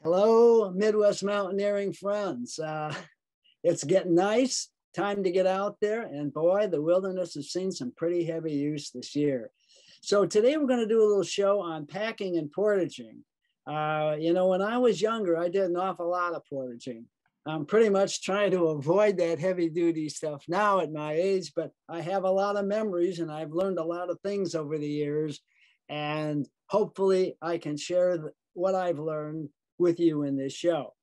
Hello, Midwest mountaineering friends. It's getting nice, time to get out there, and boy, the wilderness has seen some pretty heavy use this year. So today we're going to do a little show on packing and portaging. When I was younger, I did an awful lot of portaging. I'm pretty much trying to avoid that heavy duty stuff now at my age, but I have a lot of memories and I've learned a lot of things over the years. And hopefully I can share what I've learned with you in this show.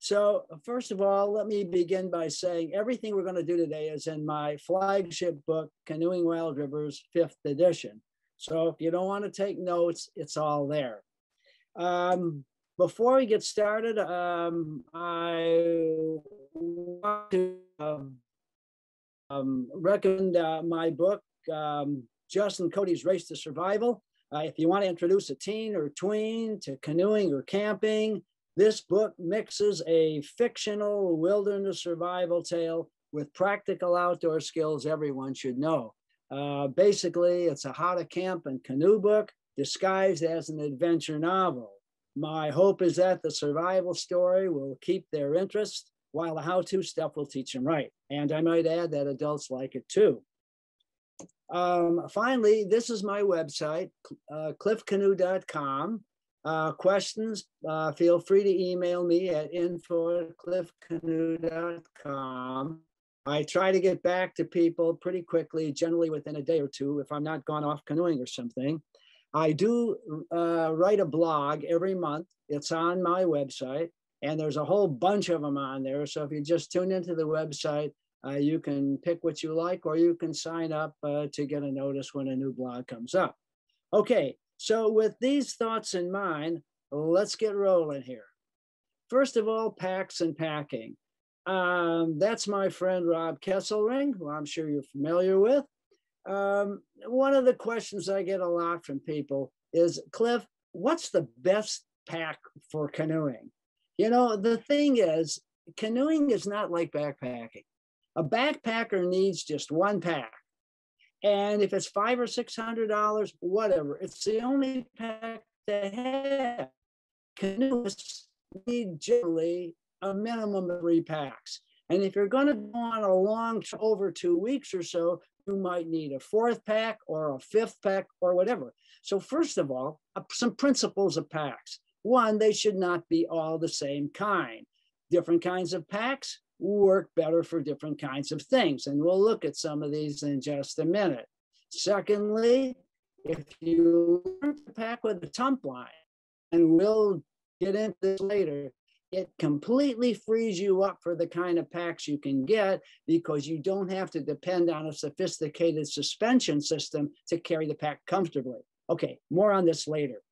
So first of all, let me begin by saying everything we're going to do today is in my flagship book, Canoeing Wild Rivers, 5th edition. So if you don't want to take notes, it's all there. Before we get started, I want to recommend my book, Justin Cody's Race to Survival. If you want to introduce a teen or tween to canoeing or camping, this book mixes a fictional wilderness survival tale with practical outdoor skills everyone should know. Basically, it's a how to camp and canoe book disguised as an adventure novel. My hope is that the survival story will keep their interest, while the how-to stuff will teach them right. And I might add that adults like it too. Finally, this is my website, cliffcanoe.com. Questions, feel free to email me at info@cliffcanoe.com. I try to get back to people pretty quickly, generally within a day or two, if I'm not gone off canoeing or something. I do write a blog every month. It's on my website, and there's a whole bunch of them on there. So if you just tune into the website, you can pick what you like, or you can sign up to get a notice when a new blog comes up. Okay, so with these thoughts in mind, let's get rolling here. First of all, packs and packing. That's my friend Rob Kesselring, who I'm sure you're familiar with. One of the questions I get a lot from people is, Cliff, what's the best pack for canoeing? You know, the thing is, canoeing is not like backpacking. A backpacker needs just one pack. And if it's $500 or $600, whatever, it's the only pack they have. Canoeists need generally a minimum of 3 packs. And if you're going to go on a long trip over 2 weeks or so, you might need a 4th pack or a 5th pack or whatever. So first of all, some principles of packs. One, they should not be all the same kind. Different kinds of packs work better for different kinds of things. And we'll look at some of these in just a minute. Secondly, if you learn to pack with a tumpline, and we'll get into this later, it completely frees you up for the kind of packs you can get because you don't have to depend on a sophisticated suspension system to carry the pack comfortably. Okay, more on this later.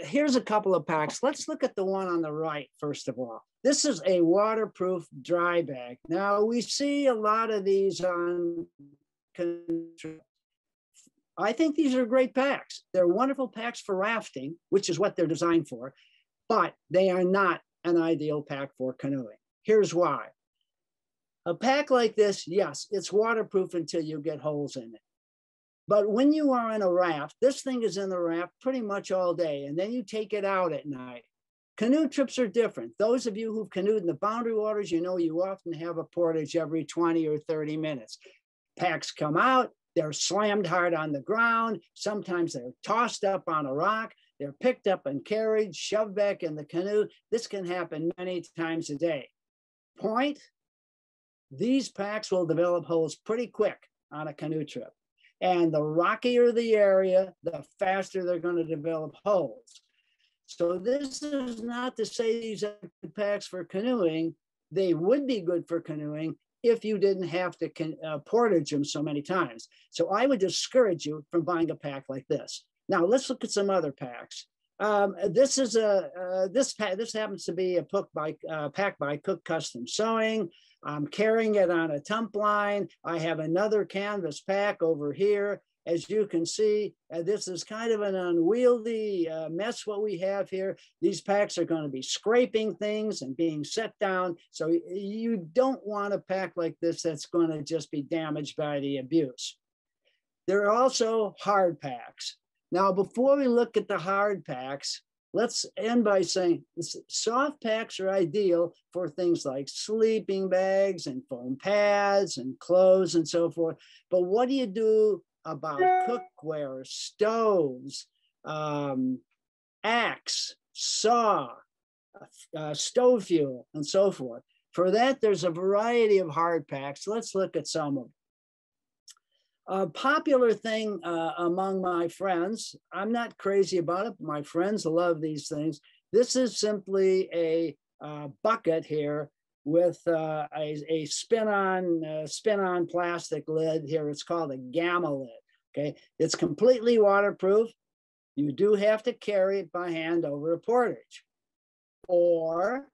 Here's a couple of packs. Let's look at the one on the right, first of all. This is a waterproof dry bag. Now, we see a lot of these on. I think these are great packs. They're wonderful packs for rafting, which is what they're designed for, but they are not an ideal pack for canoeing. Here's why. A pack like this, yes, it's waterproof until you get holes in it. But when you are in a raft, this thing is in the raft pretty much all day, and then you take it out at night. Canoe trips are different. Those of you who've canoed in the boundary waters, you know you often have a portage every 20 or 30 minutes. Packs come out, they're slammed hard on the ground. Sometimes they're tossed up on a rock. They're picked up and carried, shoved back in the canoe. This can happen many times a day. Point, these packs will develop holes pretty quick on a canoe trip. And the rockier the area, the faster they're going to develop holes. So this is not to say these are good packs for canoeing. They would be good for canoeing if you didn't have to portage them so many times. So I would discourage you from buying a pack like this. Now let's look at some other packs. This happens to be a pack by Cook Custom Sewing. I'm carrying it on a tumpline. I have another canvas pack over here. As you can see, this is kind of an unwieldy mess what we have here. These packs are going to be scraping things and being set down. So you don't want a pack like this that's going to just be damaged by the abuse. There are also hard packs. Now, before we look at the hard packs, let's end by saying soft packs are ideal for things like sleeping bags and foam pads and clothes and so forth. But what do you do about cookware, stoves, axe, saw, stove fuel, and so forth? For that, there's a variety of hard packs. Let's look at some of them. A popular thing among my friends, I'm not crazy about it, but my friends love these things. This is simply a bucket here with a spin-on plastic lid here. It's called a gamma lid. Okay, it's completely waterproof. You do have to carry it by hand over a portage, or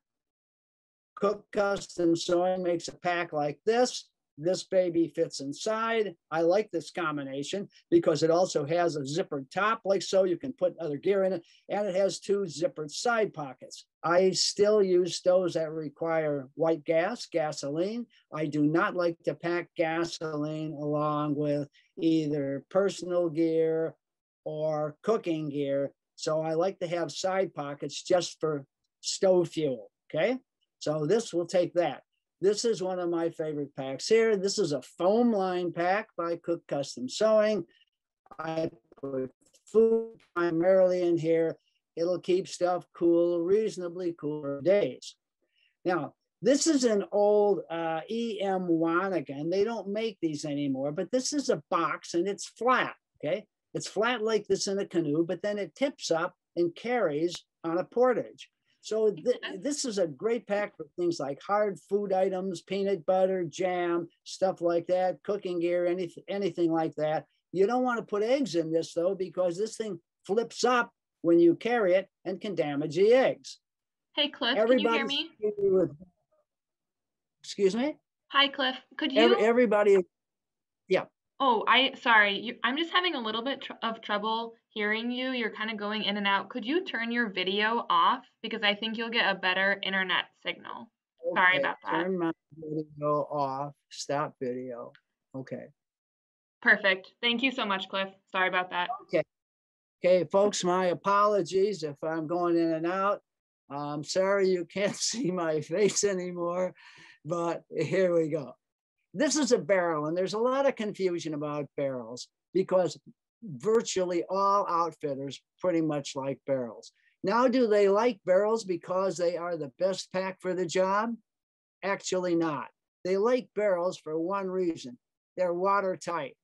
Cook Custom Sewing makes a pack like this. This baby fits inside. I like this combination because it also has a zippered top, like so. You can put other gear in it, and it has two zippered side pockets. I still use stoves that require white gasoline. I do not like to pack gasoline along with either personal gear or cooking gear. So I like to have side pockets just for stove fuel, okay? So this will take that. This is one of my favorite packs here. This is a foam line pack by Cook Custom Sewing. I put food primarily in here. It'll keep stuff cool, reasonably cool for days. Now, this is an old EM wanigan. They don't make these anymore, but this is a box and it's flat, okay? It's flat like this in a canoe, but then it tips up and carries on a portage. So this is a great pack for things like hard food items, peanut butter, jam, stuff like that, cooking gear, anything like that. You don't want to put eggs in this though, because this thing flips up when you carry it and can damage the eggs. Hey, Cliff, can you hear me? Excuse me? Hi, Cliff. Could you? Everybody, yeah. Oh, sorry. I'm just having a little bit of trouble hearing you. You're kind of going in and out. Could you turn your video off? Because I think you'll get a better internet signal. Okay, sorry about that. Turn my video off. Stop video. Okay. Perfect. Thank you so much, Cliff. Sorry about that. Okay. Okay, folks, my apologies if I'm going in and out. I'm sorry you can't see my face anymore, but here we go. This is a barrel, and there's a lot of confusion about barrels because virtually all outfitters pretty much like barrels. Now, do they like barrels because they are the best pack for the job? Actually not. They like barrels for one reason. They're watertight.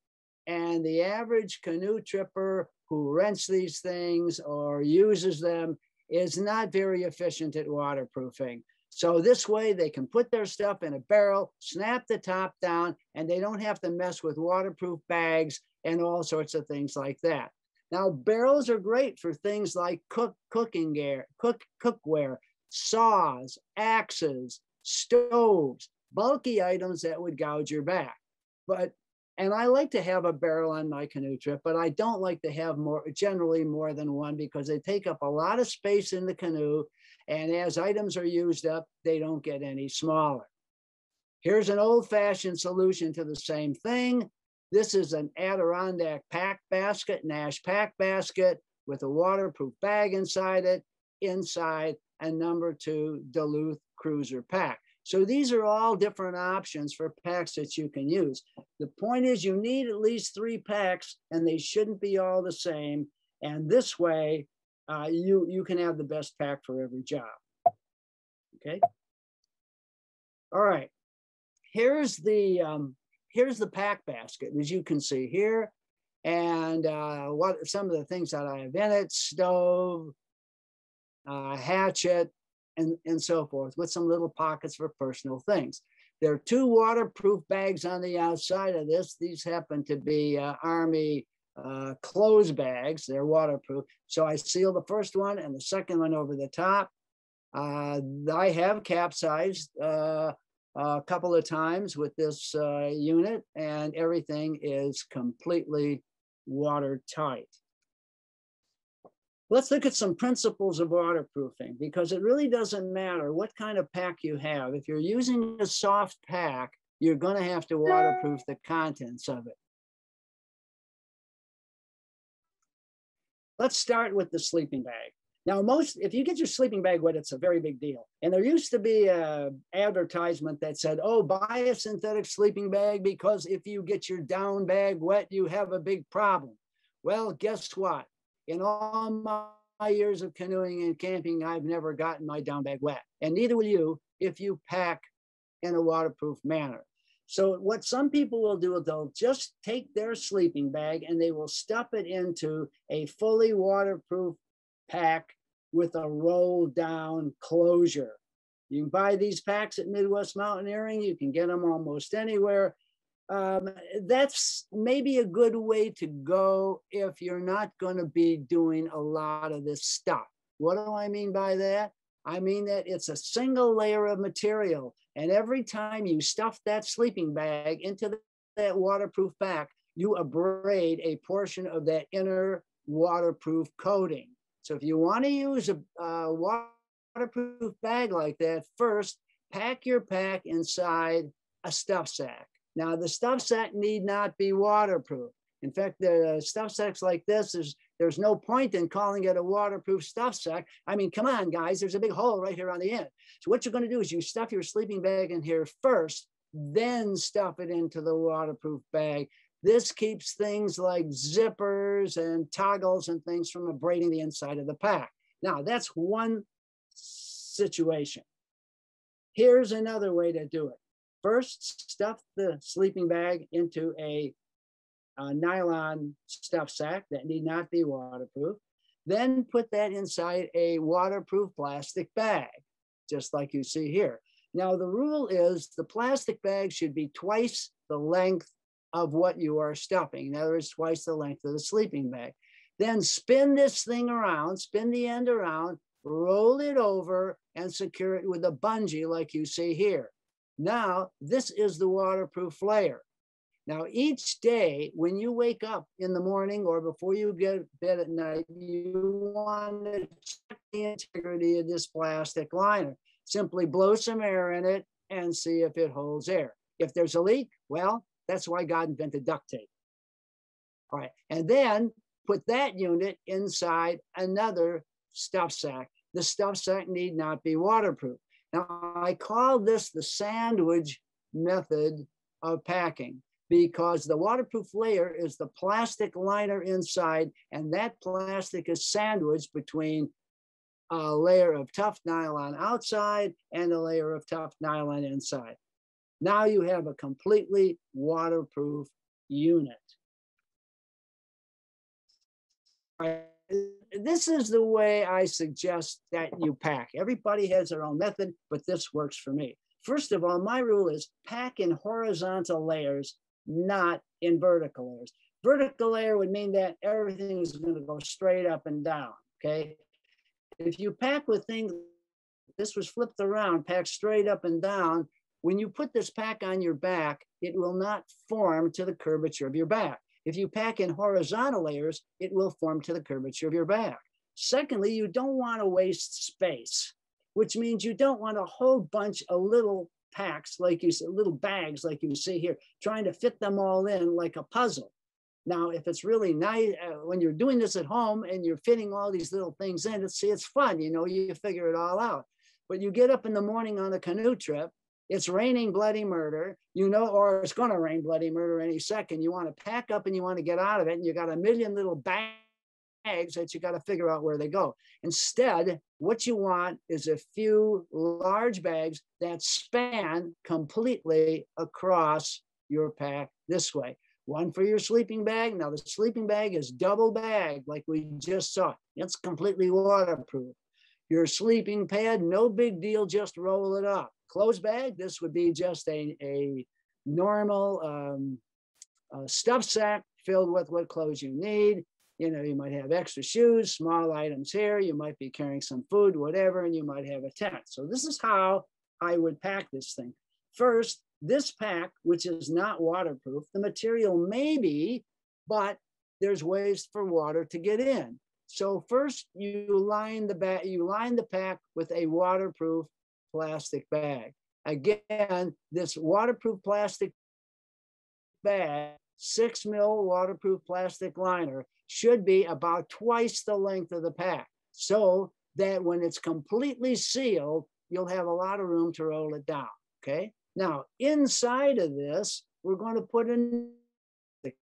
And the average canoe tripper who rents these things or uses them is not very efficient at waterproofing. So this way they can put their stuff in a barrel, snap the top down, and they don't have to mess with waterproof bags and all sorts of things like that. Now, barrels are great for things like cooking gear, cookware, saws, axes, stoves, bulky items that would gouge your back. And I like to have a barrel on my canoe trip, but I don't like to have generally more than one because they take up a lot of space in the canoe. And as items are used up, they don't get any smaller. Here's an old-fashioned solution to the same thing. This is an Adirondack pack basket, Nash pack basket with a waterproof bag inside it, inside a #2 Duluth cruiser pack. So these are all different options for packs that you can use. The point is you need at least 3 packs and they shouldn't be all the same. And this way you can have the best pack for every job. Okay. All right. Here's the pack basket, as you can see here. And what some of the things that I have in it: stove, hatchet, and so forth, with some little pockets for personal things. There are 2 waterproof bags on the outside of this. These happen to be Army clothes bags. They're waterproof. So I seal the first one and the second one over the top. I have capsized a couple of times with this unit, and everything is completely watertight. Let's look at some principles of waterproofing, because it really doesn't matter what kind of pack you have. If you're using a soft pack, you're going to have to waterproof the contents of it. Let's start with the sleeping bag. Now, if you get your sleeping bag wet, it's a very big deal. And there used to be an advertisement that said, oh, buy a synthetic sleeping bag because if you get your down bag wet, you have a big problem. Well, guess what? In all my years of canoeing and camping, I've never gotten my down bag wet. And neither will you if you pack in a waterproof manner. So what some people will do, they'll just take their sleeping bag and they will stuff it into a fully waterproof pack with a roll down closure. You can buy these packs at Midwest Mountaineering. You can get them almost anywhere. That's maybe a good way to go if you're not going to be doing a lot of this stuff. What do I mean by that? I mean that it's a single layer of material. And every time you stuff that sleeping bag into that waterproof pack, you abrade a portion of that inner waterproof coating. So if you want to use a waterproof bag like that, first, pack your pack inside a stuff sack. Now, the stuff sack need not be waterproof. In fact, the stuff sacks like this, there's no point in calling it a waterproof stuff sack. I mean, come on, guys, there's a big hole right here on the end. So what you're going to do is you stuff your sleeping bag in here first, then stuff it into the waterproof bag. This keeps things like zippers and toggles and things from abrading the inside of the pack. Now, that's one situation. Here's another way to do it. First, stuff the sleeping bag into a nylon stuff sack that need not be waterproof. Then put that inside a waterproof plastic bag, just like you see here. Now, the rule is the plastic bag should be twice the length of what you are stuffing. In other words, twice the length of the sleeping bag. Then spin this thing around, spin the end around, roll it over, and secure it with a bungee like you see here. Now, this is the waterproof layer. Now, each day when you wake up in the morning or before you get to bed at night, you want to check the integrity of this plastic liner. Simply blow some air in it and see if it holds air. If there's a leak, well, that's why God invented duct tape. All right, and then put that unit inside another stuff sack. The stuff sack need not be waterproof. Now, I call this the sandwich method of packing because the waterproof layer is the plastic liner inside, and that plastic is sandwiched between a layer of tough nylon outside and a layer of tough nylon inside. Now you have a completely waterproof unit. This is the way I suggest that you pack. Everybody has their own method, but this works for me. First of all, my rule is pack in horizontal layers, not in vertical layers. Vertical layer would mean that everything is going to go straight up and down, okay? If you pack with things, this was flipped around, packed straight up and down, when you put this pack on your back, it will not form to the curvature of your back. If you pack in horizontal layers, it will form to the curvature of your back. Secondly, you don't want to waste space, which means you don't want a whole bunch of little packs, like you see, little bags like you see here, trying to fit them all in like a puzzle. Now, if it's really nice, when you're doing this at home and you're fitting all these little things in, it's fun, you know, you figure it all out. But you get up in the morning on a canoe trip, it's raining bloody murder, you know, or it's going to rain bloody murder any second. You want to pack up and you want to get out of it, and you got a million little bags that you got to figure out where they go. Instead, what you want is a few large bags that span completely across your pack this way. One for your sleeping bag. Now, the sleeping bag is double bagged, like we just saw. It's completely waterproof. Your sleeping pad, no big deal, just roll it up. Clothes bag, this would be just a normal stuff sack filled with what clothes you need. You know, you might have extra shoes, small items here. You might be carrying some food, whatever, and you might have a tent. So this is how I would pack this thing. First, this pack, which is not waterproof, the material may be, but there's ways for water to get in. So first, you line the pack with a waterproof plastic bag. Again, this waterproof plastic bag, 6 mil waterproof plastic liner, should be about twice the length of the pack. So that when it's completely sealed, you'll have a lot of room to roll it down, okay? Now, inside of this, we're going to put in the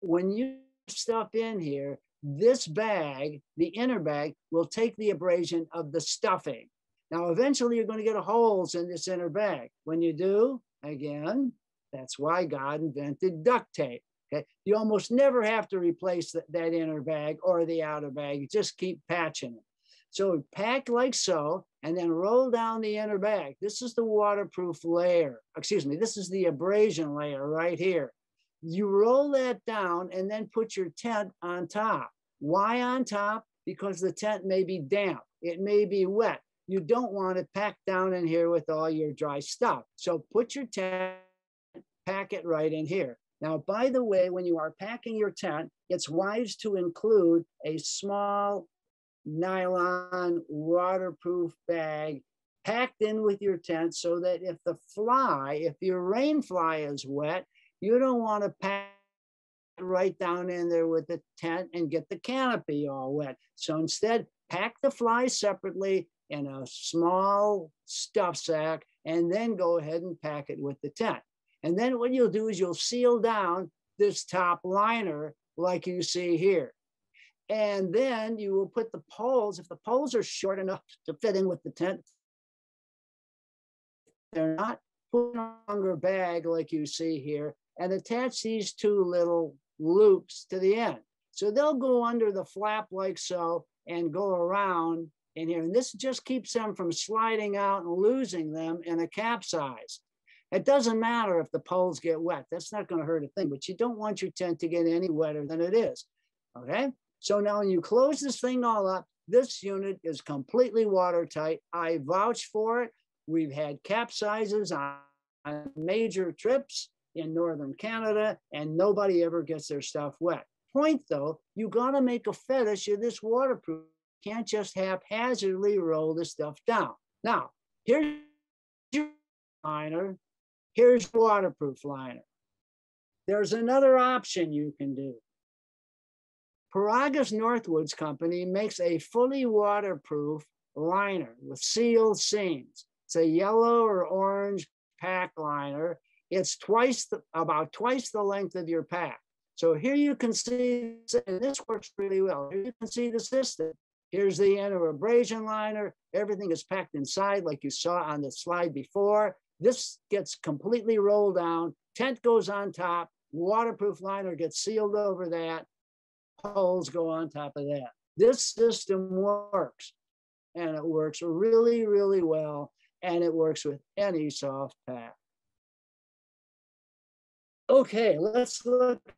when you stuff in here, this bag, the inner bag, will take the abrasion of the stuffing. Now, eventually you're going to get holes in this inner bag. When you do, again, that's why God invented duct tape. Okay, you almost never have to replace that inner bag or the outer bag. You just keep patching it. So pack like so, and then roll down the inner bag. This is the waterproof layer. Excuse me, this is the abrasion layer right here. You roll that down and then put your tent on top. Why on top? Because the tent may be damp. It may be wet. You don't want it packed down in here with all your dry stuff. So put your tent, pack it right in here. Now, by the way, when you are packing your tent, it's wise to include a small nylon waterproof bag packed in with your tent so that if your rain fly is wet, you don't want to pack right down in there with the tent and get the canopy all wet. So instead, pack the fly separately in a small stuff sack and then go ahead and pack it with the tent. And then what you'll do is you'll seal down this top liner like you see here. And then you will put the poles, if the poles are short enough to fit in with the tent, they're not, put a longer bag like you see here and attach these two little loops to the end. So they'll go under the flap like so and go around in here. And this just keeps them from sliding out and losing them in a capsize. It doesn't matter if the poles get wet. That's not going to hurt a thing, but you don't want your tent to get any wetter than it is, okay? So now when you close this thing all up, this unit is completely watertight. I vouch for it. We've had capsizes on major trips in northern Canada, and nobody ever gets their stuff wet. Point though, you got to make a fetish of this waterproof. You can't just haphazardly roll the stuff down. Now, here's your liner. Here's the waterproof liner. There's another option you can do. Paragus Northwoods Company makes a fully waterproof liner with sealed seams. It's a yellow or orange pack liner. It's about twice the length of your pack. So here you can see, and this works really well. Here you can see the system. Here's the inner abrasion liner. Everything is packed inside like you saw on the slide before. This gets completely rolled down. Tent goes on top. Waterproof liner gets sealed over that. Holes go on top of that. This system works, and it works really, really well, and it works with any soft pack. Okay, let's look at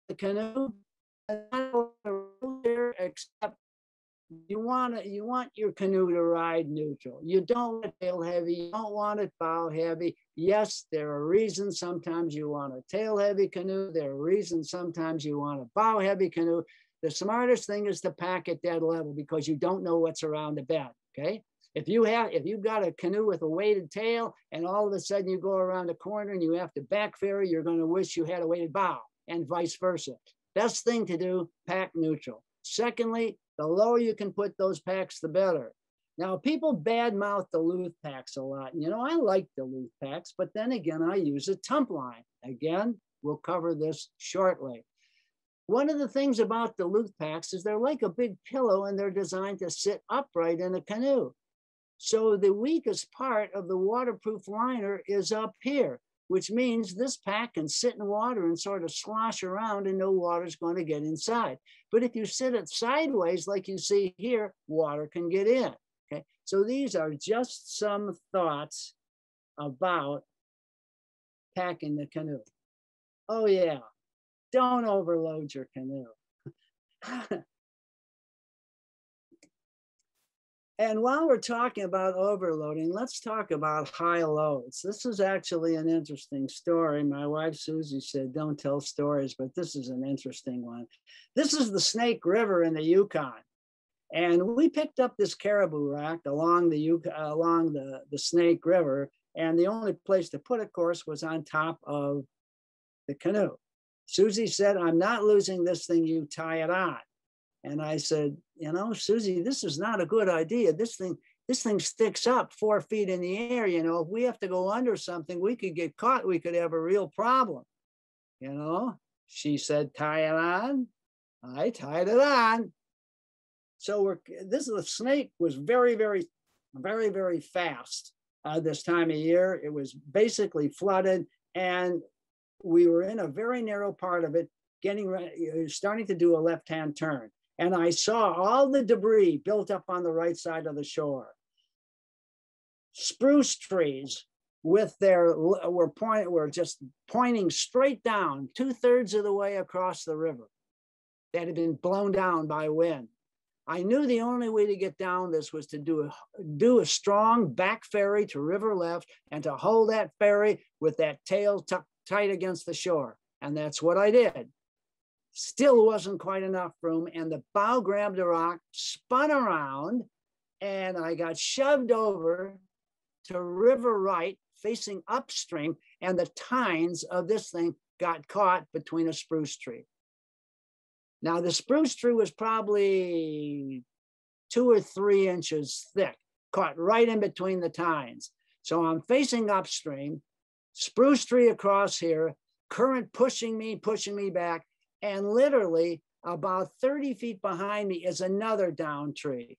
the canoe. Except you want your canoe to ride neutral. You don't want it tail heavy. You don't want it bow heavy. Yes, there are reasons sometimes you want a tail heavy canoe. There are reasons sometimes you want a bow heavy canoe. The smartest thing is to pack it dead level because you don't know what's around the bend. Okay. If you've got a canoe with a weighted tail and all of a sudden you go around a corner and you have to back ferry, you're going to wish you had a weighted bow, and vice versa. Best thing to do, pack neutral. Secondly, the lower you can put those packs, the better. Now, people badmouth Duluth packs a lot. And, I like Duluth packs, but then again, I use a tumpline. Again, we'll cover this shortly. One of the things about Duluth packs is they're like a big pillow and they're designed to sit upright in a canoe. So the weakest part of the waterproof liner is up here, which means this pack can sit in water and sort of slosh around and no water's going to get inside. But if you sit it sideways, like you see here, water can get in, okay? So these are just some thoughts about packing the canoe. Oh yeah, don't overload your canoe. And while we're talking about overloading, let's talk about high loads. This is actually an interesting story. My wife, Susie, said, don't tell stories, but this is an interesting one. This is the Snake River in the Yukon. And we picked up this caribou rack along the Snake River. And the only place to put it, of course, was on top of the canoe. Susie said, I'm not losing this thing, you tie it on. And I said, you know, Susie, this is not a good idea. This thing sticks up 4 feet in the air. You know, if we have to go under something, we could get caught. We could have a real problem. You know, she said, tie it on. I tied it on. So the snake was very, very, very, very fast this time of year. It was basically flooded, and we were in a very narrow part of it, starting to do a left-hand turn. And I saw all the debris built up on the right side of the shore. Spruce trees were just pointing straight down 2/3 of the way across the river that had been blown down by wind. I knew the only way to get down this was to do a strong back ferry to river left and to hold that ferry with that tail tucked tight against the shore. And that's what I did. Still wasn't quite enough room, and the bow grabbed a rock, spun around, and I got shoved over to river right, facing upstream, and the tines of this thing got caught between a spruce tree. Now, the spruce tree was probably 2 or 3 inches thick, caught right in between the tines. So I'm facing upstream, spruce tree across here, current pushing me back, and literally about 30 feet behind me is another down tree.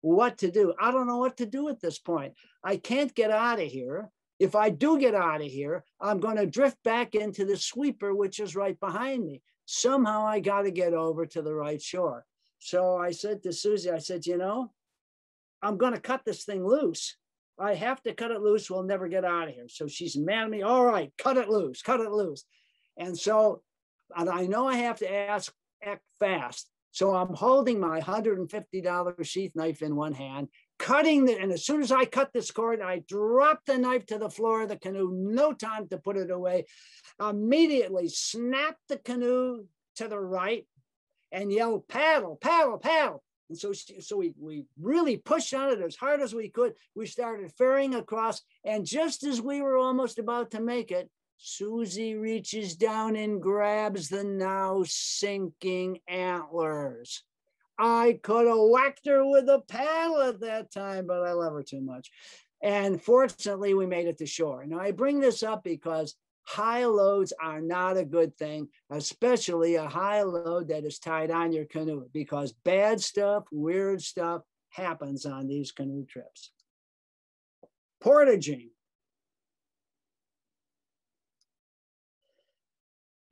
What to do? I don't know what to do at this point. I can't get out of here. If I do get out of here, I'm going to drift back into the sweeper, which is right behind me. Somehow I got to get over to the right shore. So I said to Susie, I said, you know, I'm going to cut this thing loose. I have to cut it loose. We'll never get out of here. So she's mad at me. All right, cut it loose, cut it loose. And I know I have to act fast. So I'm holding my $150 sheath knife in one hand, and as soon as I cut this cord, I drop the knife to the floor of the canoe, no time to put it away, immediately snap the canoe to the right and yell, paddle, paddle, paddle. And so we really pushed on it as hard as we could. We started ferrying across, and just as we were almost about to make it, Susie reaches down and grabs the now sinking antlers. I could have whacked her with a paddle at that time, but I love her too much. And fortunately, we made it to shore. Now, I bring this up because high loads are not a good thing, especially a high load that is tied on your canoe, because bad stuff, weird stuff happens on these canoe trips. Portaging.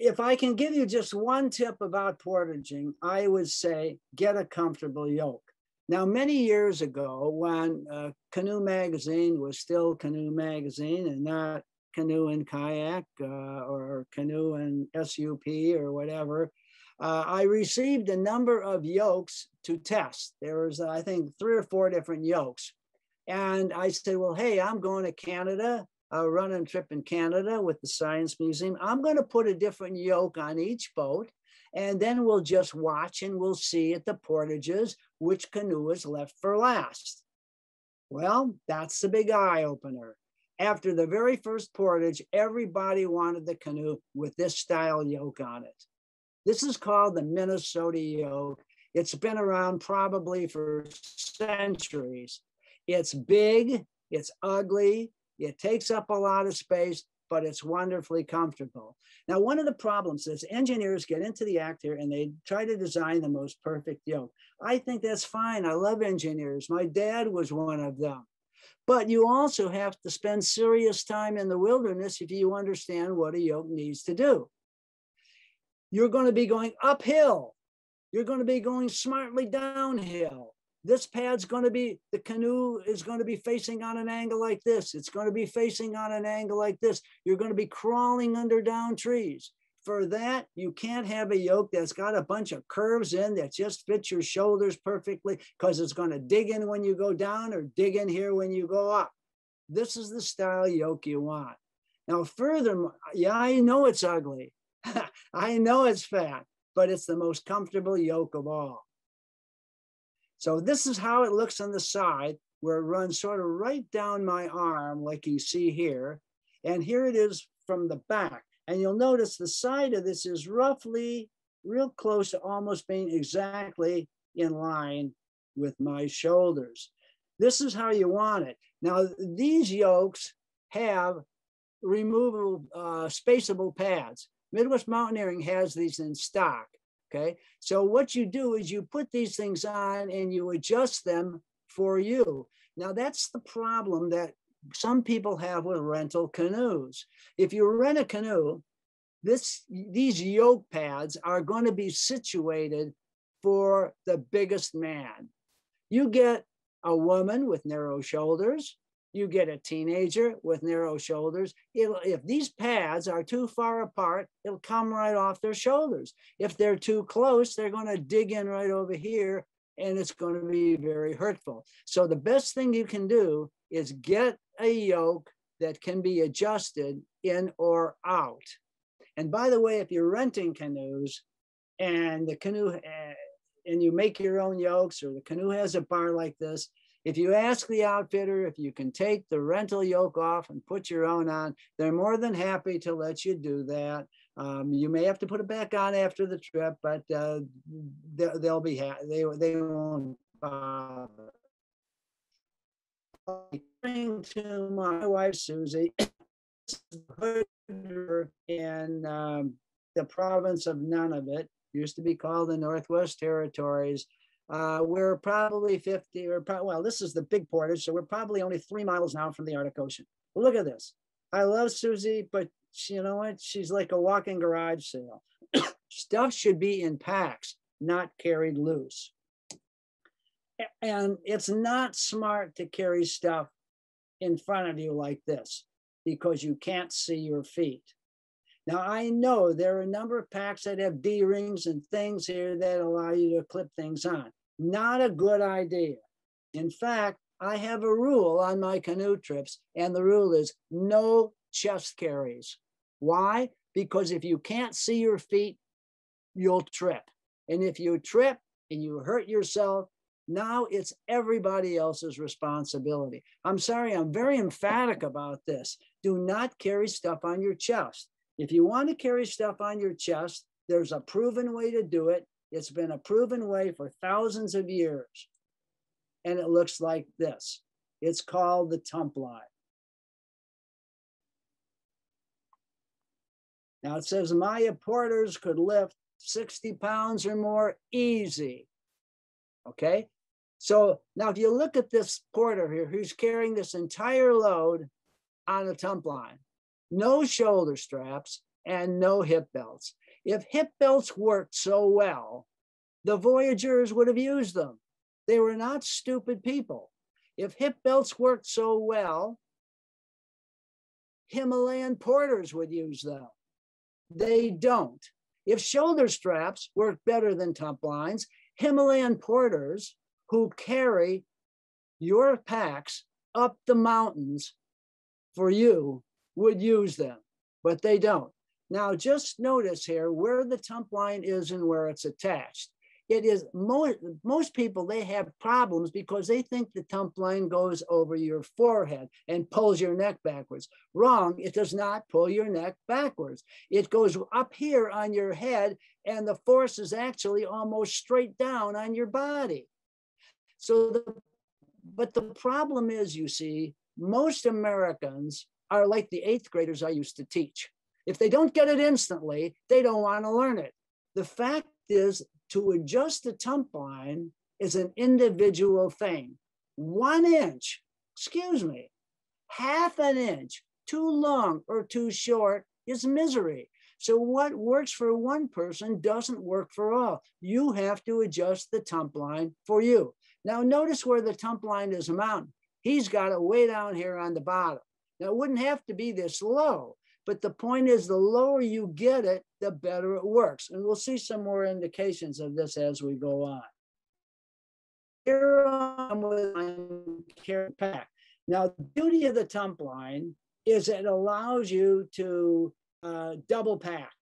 If I can give you just one tip about portaging, I would say get a comfortable yoke. Now, many years ago, when Canoe Magazine was still Canoe Magazine and not Canoe and Kayak or Canoe and SUP or whatever, I received a number of yokes to test. There was, I think, 3 or 4 different yokes. And I said, well, hey, I'm going to Canada. A running trip in Canada with the Science Museum. I'm going to put a different yoke on each boat, and then we'll just watch and we'll see at the portages which canoe is left for last. Well, that's the big eye opener. After the very first portage, everybody wanted the canoe with this style yoke on it. This is called the Minnesota yoke. It's been around probably for centuries. It's big, it's ugly, it takes up a lot of space, but it's wonderfully comfortable. Now, one of the problems is engineers get into the act here and they try to design the most perfect yoke. I think that's fine. I love engineers. My dad was one of them. But you also have to spend serious time in the wilderness if you understand what a yoke needs to do. You're going to be going uphill. You're going to be going smartly downhill. This pad's going to be, the canoe is going to be facing on an angle like this. It's going to be facing on an angle like this. You're going to be crawling under down trees. For that, you can't have a yoke that's got a bunch of curves in that just fits your shoulders perfectly, because it's going to dig in when you go down or dig in here when you go up. This is the style yoke you want. Now, furthermore, yeah, I know it's ugly. I know it's fat, but it's the most comfortable yoke of all. So this is how it looks on the side, where it runs sort of right down my arm, like you see here. And here it is from the back. And you'll notice the side of this is roughly real close to almost being exactly in line with my shoulders. This is how you want it. Now, these yokes have removable, spaceable pads. Midwest Mountaineering has these in stock, okay? So what you do is you put these things on and you adjust them for you. Now, that's the problem that some people have with rental canoes. If you rent a canoe, these yoke pads are going to be situated for the biggest man. You get a woman with narrow shoulders, you get a teenager with narrow shoulders. If these pads are too far apart, it'll come right off their shoulders. If they're too close, they're going to dig in right over here, and it's going to be very hurtful. So the best thing you can do is get a yoke that can be adjusted in or out. And by the way, if you're renting canoes and the canoe, and you make your own yokes, or the canoe has a bar like this, if you ask the outfitter if you can take the rental yoke off and put your own on, they're more than happy to let you do that. You may have to put it back on after the trip, but they'll be happy. They won't bother. To my wife Susie, in the province of Nunavut, used to be called the Northwest Territories. We're probably 50, well, this is the big portage, so we're probably only 3 miles now from the Arctic Ocean. Well, look at this. I love Susie, but you know what? She's like a walking garage sale. Stuff should be in packs, not carried loose. And it's not smart to carry stuff in front of you like this because you can't see your feet. Now, I know there are a number of packs that have D-rings and things here that allow you to clip things on. Not a good idea. In fact, I have a rule on my canoe trips, and the rule is no chest carries. Why? Because if you can't see your feet, you'll trip. And if you trip and you hurt yourself, now it's everybody else's responsibility. I'm sorry, I'm very emphatic about this. Do not carry stuff on your chest. If you want to carry stuff on your chest, there's a proven way to do it. It's been a proven way for thousands of years. And it looks like this. It's called the tumpline. Now it says Maya porters could lift 60 pounds or more easy. Okay? So now if you look at this porter here, who's carrying this entire load on a tumpline, no shoulder straps and no hip belts. If hip belts worked so well, the voyagers would have used them. They were not stupid people. If hip belts worked so well, Himalayan porters would use them. They don't. If shoulder straps work better than tumplines, Himalayan porters who carry your packs up the mountains for you would use them, but they don't. Now, just notice here where the tumpline is and where it's attached. It is most people, they have problems because they think the tumpline goes over your forehead and pulls your neck backwards. Wrong, it does not pull your neck backwards. It goes up here on your head, and the force is actually almost straight down on your body. So, but the problem is, you see, most Americans are like the 8th graders I used to teach. If they don't get it instantly, they don't want to learn it. The fact is, to adjust a tumpline is an individual thing. 1 inch, excuse me, half an inch, too long or too short is misery. So what works for one person doesn't work for all. You have to adjust the tumpline for you. Now notice where the tumpline is mounted. He's got it way down here on the bottom. Now it wouldn't have to be this low, but the point is the lower you get it, the better it works. And we'll see some more indications of this as we go on. Here I'm with my carry pack. Now the beauty of the tumpline is it allows you to double pack.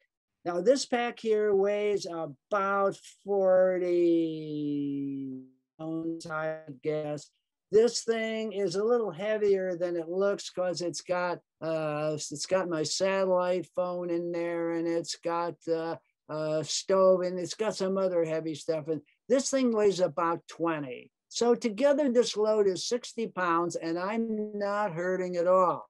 Now this pack here weighs about 40 pounds, I guess. This thing is a little heavier than it looks because it's got my satellite phone in there, and it's got a stove, and it's got some other heavy stuff. And this thing weighs about 20. So together this load is 60 pounds, and I'm not hurting at all.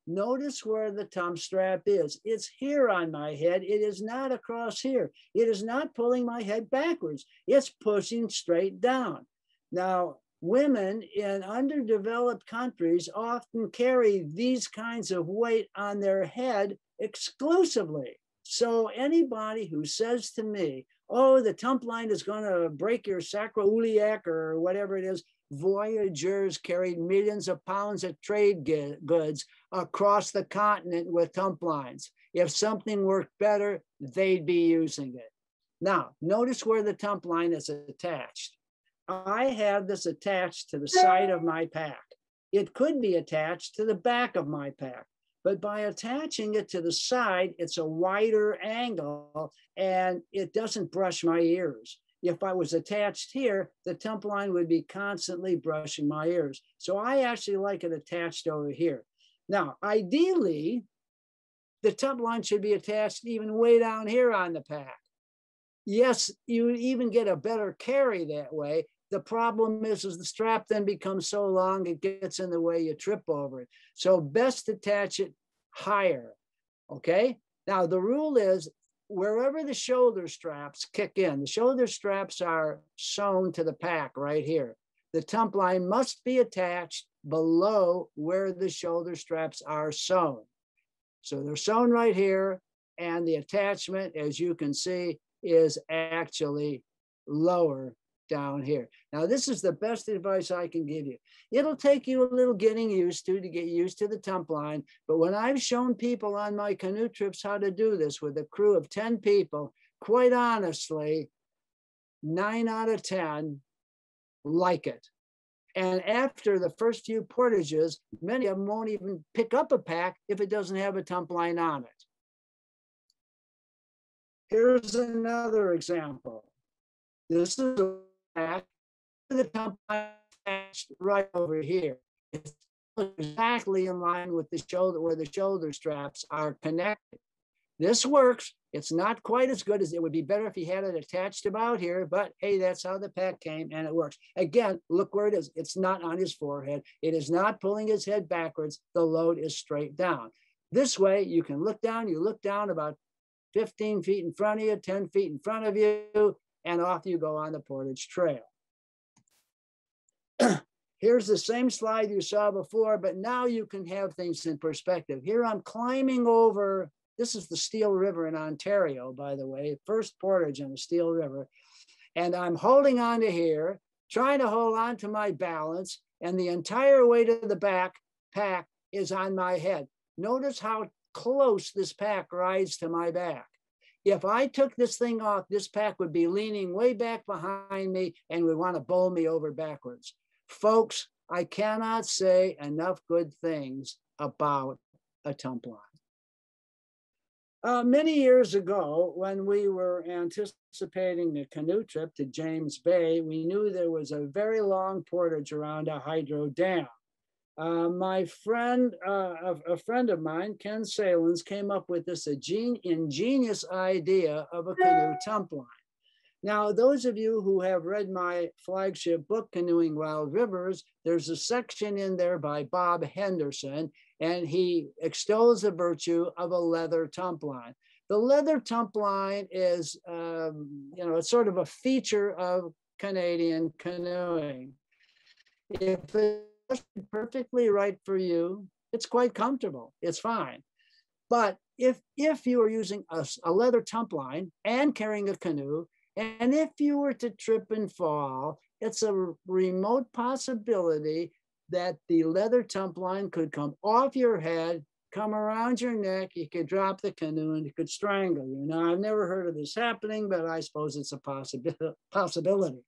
Notice where the tump strap is. It's here on my head. It is not across here. It is not pulling my head backwards. It's pushing straight down. Now, women in underdeveloped countries often carry these kinds of weight on their head exclusively. So anybody who says to me, oh, the tumpline is going to break your sacroiliac or whatever it is, voyageurs carried millions of pounds of trade goods across the continent with tumplines. If something worked better, they'd be using it. Now, notice where the tumpline is attached. I have this attached to the side of my pack. It could be attached to the back of my pack, but by attaching it to the side, it's a wider angle and it doesn't brush my ears. If I was attached here, the tumpline would be constantly brushing my ears. So I actually like it attached over here. Now, ideally, the tumpline should be attached even way down here on the pack. Yes, you would even get a better carry that way. The problem is the strap then becomes so long, it gets in the way, you trip over it. So best attach it higher, okay? Now, the rule is wherever the shoulder straps kick in, the shoulder straps are sewn to the pack right here. The tumpline must be attached below where the shoulder straps are sewn. So they're sewn right here, and the attachment, as you can see, is actually lower down here. Now, this is the best advice I can give you. It'll take you a little getting used to get used to the tumpline, but when I've shown people on my canoe trips how to do this with a crew of 10 people, quite honestly, 9 out of 10 like it. And after the first few portages, many of them won't even pick up a pack if it doesn't have a tumpline on it. Here's another example. This is a pack with the tumpline attached right over here. It's exactly in line with the shoulder, where the shoulder straps are connected. This works. It's not quite as good as it would be better if he had it attached about here, but hey, that's how the pack came and it works. Again, look where it is. It's not on his forehead. It is not pulling his head backwards. The load is straight down. This way, you can look down. You look down about 15 feet in front of you, 10 feet in front of you, and off you go on the portage trail. Here's the same slide you saw before, but now you can have things in perspective. Here I'm climbing over, this is the Steel River in Ontario, by the way, first portage on the Steel River. And I'm holding on to here, trying to hold on to my balance, and the entire weight of the pack is on my head. Notice how close this pack rides to my back. If I took this thing off, this pack would be leaning way back behind me and would want to bowl me over backwards. Folks, I cannot say enough good things about a tumpline. Many years ago, when we were anticipating a canoe trip to James Bay, we knew there was a very long portage around a hydro dam. My friend, a friend of mine, Ken Salins, came up with this ingenious idea of a canoe tumpline. Now, those of you who have read my flagship book, Canoeing Wild Rivers, there's a section in there by Bob Henderson, and he extols the virtue of a leather tumpline. The leather tumpline is, it's sort of a feature of Canadian canoeing. If it's perfectly right for you, it's quite comfortable. It's fine. But if you are using a leather tumpline and carrying a canoe, and if you were to trip and fall, it's a remote possibility that the leather tumpline could come off your head, come around your neck, you could drop the canoe and it could strangle you. Now, I've never heard of this happening, but I suppose it's a possibility.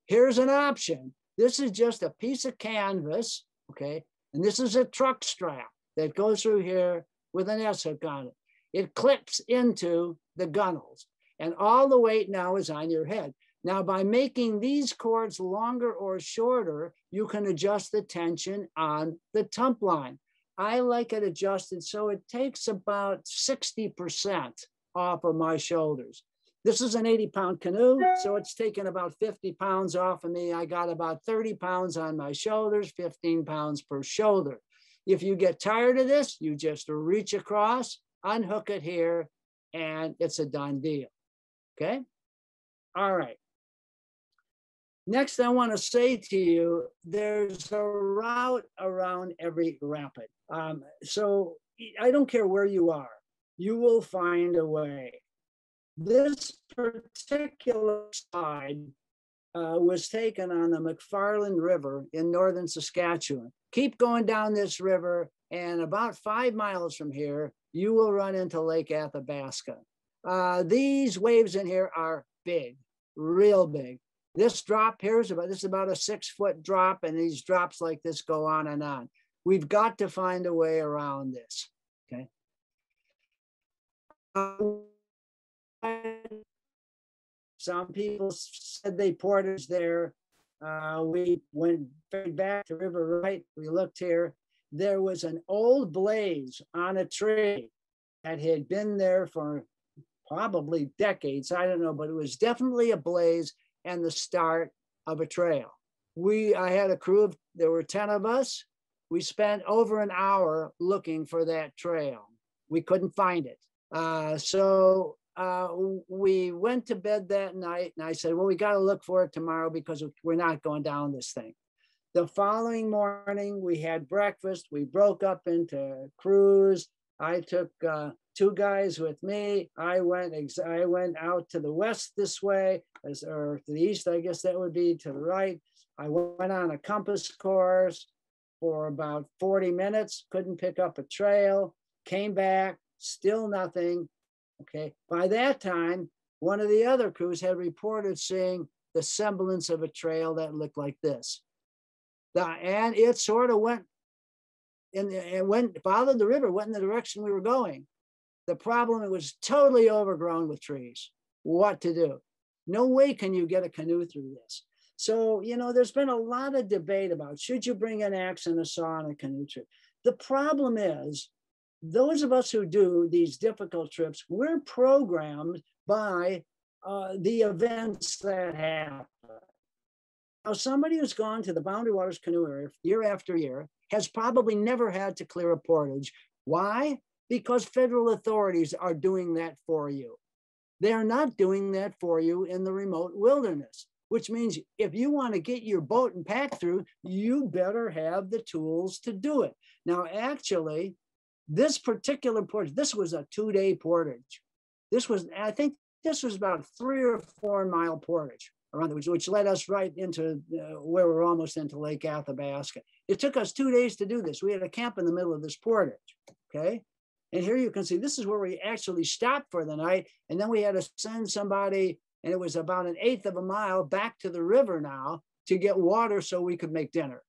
Here's an option. This is just a piece of canvas, okay? And this is a truck strap that goes through here with an S-hook on it. It clips into the gunnels. And all the weight now is on your head. Now, by making these cords longer or shorter, you can adjust the tension on the tumpline. I like it adjusted so it takes about 60% off of my shoulders. This is an 80-pound canoe, so it's taken about 50 pounds off of me. I got about 30 pounds on my shoulders, 15 pounds per shoulder. If you get tired of this, you just reach across, unhook it here, and it's a done deal, okay? All right. Next, I want to say to you, there's a route around every rapid. So I don't care where you are, you will find a way. This particular slide was taken on the McFarland River in northern Saskatchewan. Keep going down this river, and about 5 miles from here, you will run into Lake Athabasca. These waves in here are big, real big. This drop here is about a 6-foot drop, and these drops like this go on and on. We've got to find a way around this, okay? Some people said they portaged there. We went back to River Right. We looked here. There was an old blaze on a tree that had been there for probably decades. I don't know, but it was definitely a blaze and the start of a trail. I had a crew of, there were 10 of us. We spent over an hour looking for that trail. We couldn't find it. So we went to bed that night, and I said, well, we got to look for it tomorrow because we're not going down this thing. The following morning, we had breakfast. We broke up into crews. I took 2 guys with me. I went out to the west this way, or to the east, I guess that would be, to the right. I went on a compass course for about 40 minutes, couldn't pick up a trail, came back, still nothing. Okay, by that time, one of the other crews had reported seeing the semblance of a trail that looked like this. And it sort of went, followed the river, went in the direction we were going. The problem, it was totally overgrown with trees. What to do? No way can you get a canoe through this. So, you know, there's been a lot of debate about, should you bring an axe and a saw on a canoe trip? The problem is, those of us who do these difficult trips, we're programmed by the events that happen. Now, somebody who's gone to the Boundary Waters Canoe Area year after year has probably never had to clear a portage. Why? Because federal authorities are doing that for you. They are not doing that for you in the remote wilderness, which means if you want to get your boat and pack through, you better have the tools to do it. Now, actually, this particular portage, this was a 2-day portage. This was, I think this was about a 3 or 4 mile portage around which led us right into where we're almost into Lake Athabasca. It took us 2 days to do this. We had a camp in the middle of this portage, okay? And here you can see, this is where we actually stopped for the night. And then we had to send somebody, and it was about 1/8 of a mile back to the river now to get water so we could make dinner.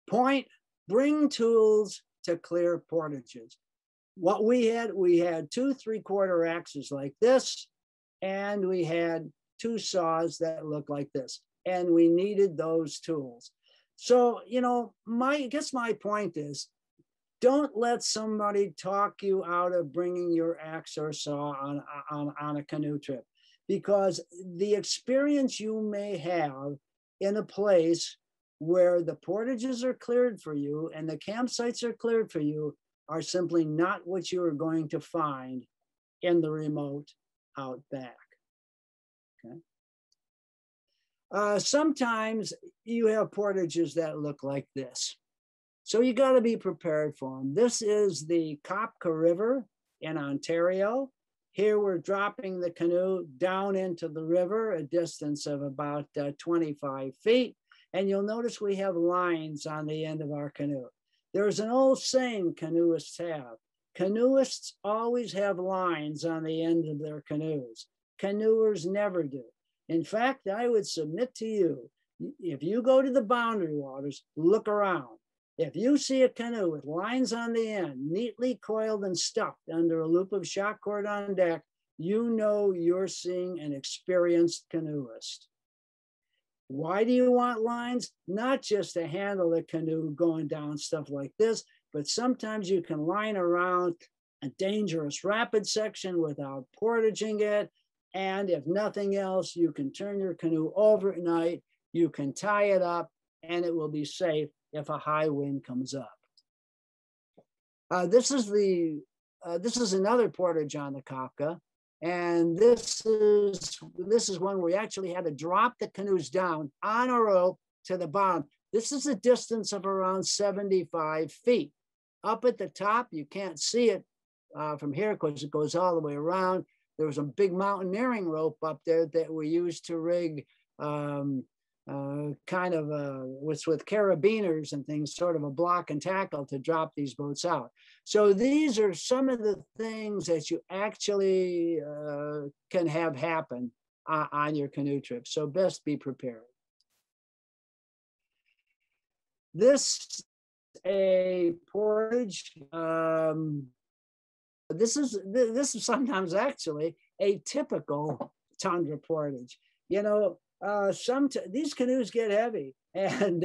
Point, bring tools to clear portages. What we had 2 3/4 axes like this, and we had 2 saws that looked like this, and we needed those tools. So, you know, I guess my point is, don't let somebody talk you out of bringing your axe or saw on a canoe trip, because the experience you may have in a place where the portages are cleared for you and the campsites are cleared for you are simply not what you are going to find in the remote outback. Okay. Sometimes you have portages that look like this. So you got to be prepared for them. This is the Kopka River in Ontario. Here we're dropping the canoe down into the river, a distance of about 25 feet. And you'll notice we have lines on the end of our canoe. There's an old saying canoeists have. Canoeists always have lines on the end of their canoes. Canoers never do. In fact, I would submit to you, if you go to the Boundary Waters, look around. If you see a canoe with lines on the end, neatly coiled and stuffed under a loop of shock cord on deck, you know you're seeing an experienced canoeist. Why do you want lines? Not just to handle the canoe going down stuff like this, but sometimes you can line around a dangerous rapid section without portaging it. And if nothing else, you can turn your canoe over at night, you can tie it up, and it will be safe if a high wind comes up. This is another portage on the Kafka. And this is one where we actually had to drop the canoes down on a rope to the bottom. This is a distance of around 75 feet. Up at the top, you can't see it from here because it goes all the way around. There was a big mountaineering rope up there that we used to rig with carabiners and things, sort of a block and tackle to drop these boats out. So these are some of the things that you actually can have happen on your canoe trip. So best be prepared. This is a portage. This is sometimes actually a typical tundra portage. You know, these canoes get heavy, and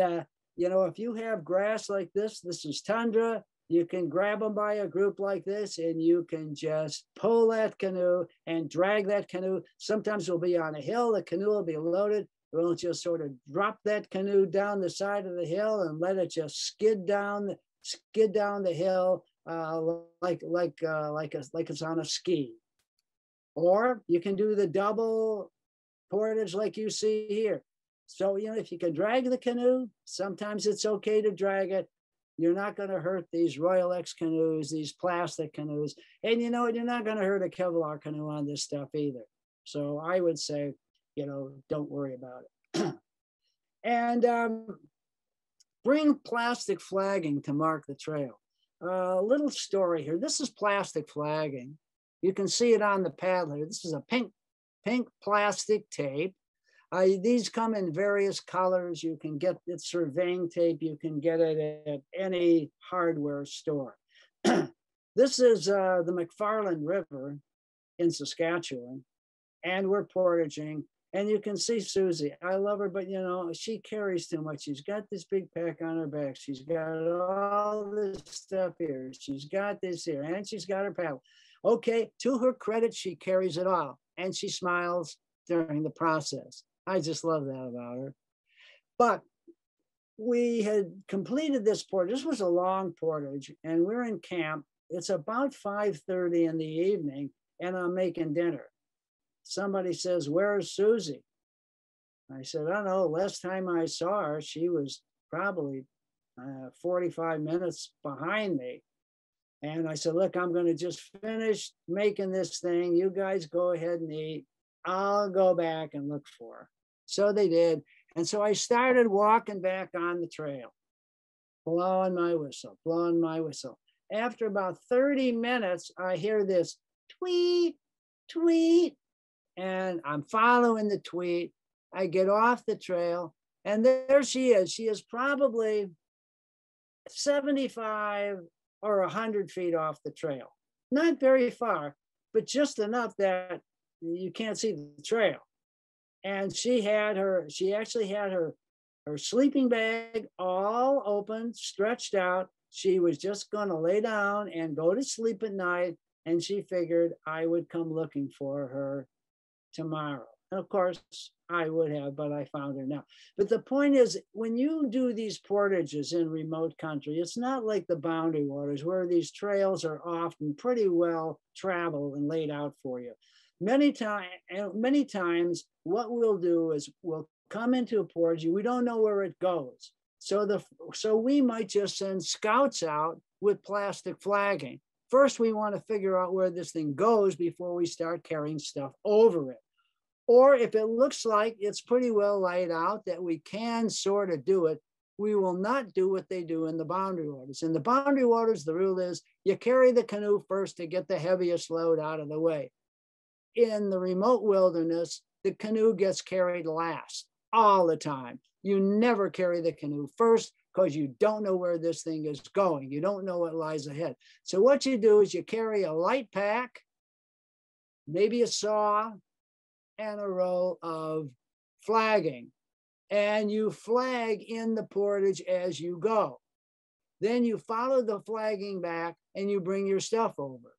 you know, if you have grass like this is tundra. You can grab them by a group like this, and you can just pull that canoe and drag that canoe. Sometimes we'll be on a hill, the canoe will be loaded. We'll just sort of drop that canoe down the side of the hill and let it just skid down the hill like it's on a ski. Or you can do the double portage like you see here. So, you know, if you can drag the canoe, sometimes it's okay to drag it. You're not going to hurt these Royal X canoes, these plastic canoes. And you know, you're not going to hurt a Kevlar canoe on this stuff either. So I would say, you know, don't worry about it. And bring plastic flagging to mark the trail. A little story here. This is plastic flagging. You can see it on the paddler. This is a pink plastic tape. These come in various colors. You can get it surveying tape. You can get it at any hardware store. This is the McFarland River in Saskatchewan, and we're portaging. And you can see Susie. I love her, but you know, she carries too much. She's got this big pack on her back. She's got all this stuff here. She's got this here, and she's got her paddle. Okay, to her credit, she carries it all, and she smiles during the process. I just love that about her. But we had completed this portage. This was a long portage, and we're in camp. It's about 5:30 in the evening, and I'm making dinner. Somebody says, "Where's Susie?" I said, "I don't know. Last time I saw her, she was probably 45 minutes behind me." And I said, "Look, I'm going to just finish making this thing. You guys go ahead and eat. I'll go back and look for her." So they did. And so I started walking back on the trail, blowing my whistle, blowing my whistle. After about 30 minutes, I hear this tweet, tweet, and I'm following the tweet. I get off the trail, and there she is. She is probably 75 or 100 feet off the trail. Not very far, but just enough that you can't see the trail. And she actually had her sleeping bag all open, stretched out. She was just going to lay down and go to sleep at night. And she figured I would come looking for her tomorrow. And of course, I would have, but I found her now. But the point is, when you do these portages in remote country, it's not like the boundary waters where these trails are often pretty well traveled and laid out for you. Many times, what we'll do is we'll come into a portage, we don't know where it goes. So we might just send scouts out with plastic flagging. First, we want to figure out where this thing goes before we start carrying stuff over it. Or if it looks like it's pretty well laid out that we can sort of do it, we will not do what they do in the boundary waters. In the boundary waters, the rule is you carry the canoe first to get the heaviest load out of the way. In the remote wilderness, the canoe gets carried last all the time. You never carry the canoe first because you don't know where this thing is going. You don't know what lies ahead. So what you do is you carry a light pack, maybe a saw, and a roll of flagging. and you flag in the portage as you go. Then you follow the flagging back and you bring your stuff over.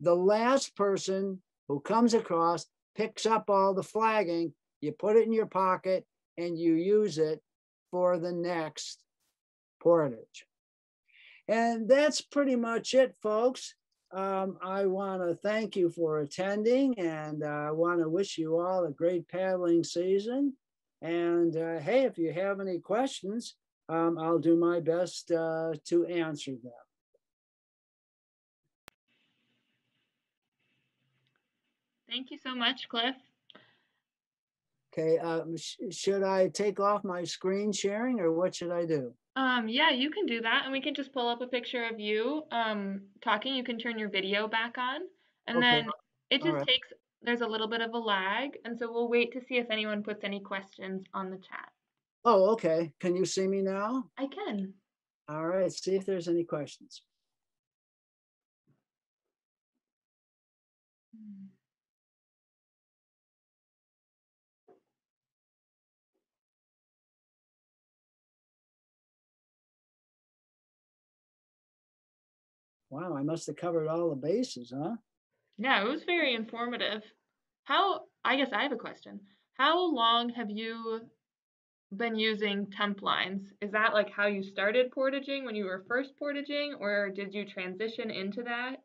The last person who comes across picks up all the flagging, you put it in your pocket, and you use it for the next portage. And that's pretty much it, folks. I want to thank you for attending, and I want to wish you all a great paddling season. And hey, if you have any questions, I'll do my best to answer them. Thank you so much, Cliff. Okay, should I take off my screen sharing, or what should I do? Yeah, you can do that, and we can just pull up a picture of you talking. You can turn your video back on, and Okay. then it just takes, there's a little bit of a lag, and so we'll wait to see if anyone puts any questions on the chat. Oh, okay. Can you see me now? I can. All right, see if there's any questions. Wow, I must have covered all the bases, huh? Yeah, it was very informative. I guess I have a question. How long have you been using tumplines? Is that like how you started portaging when you were first portaging, or did you transition into that?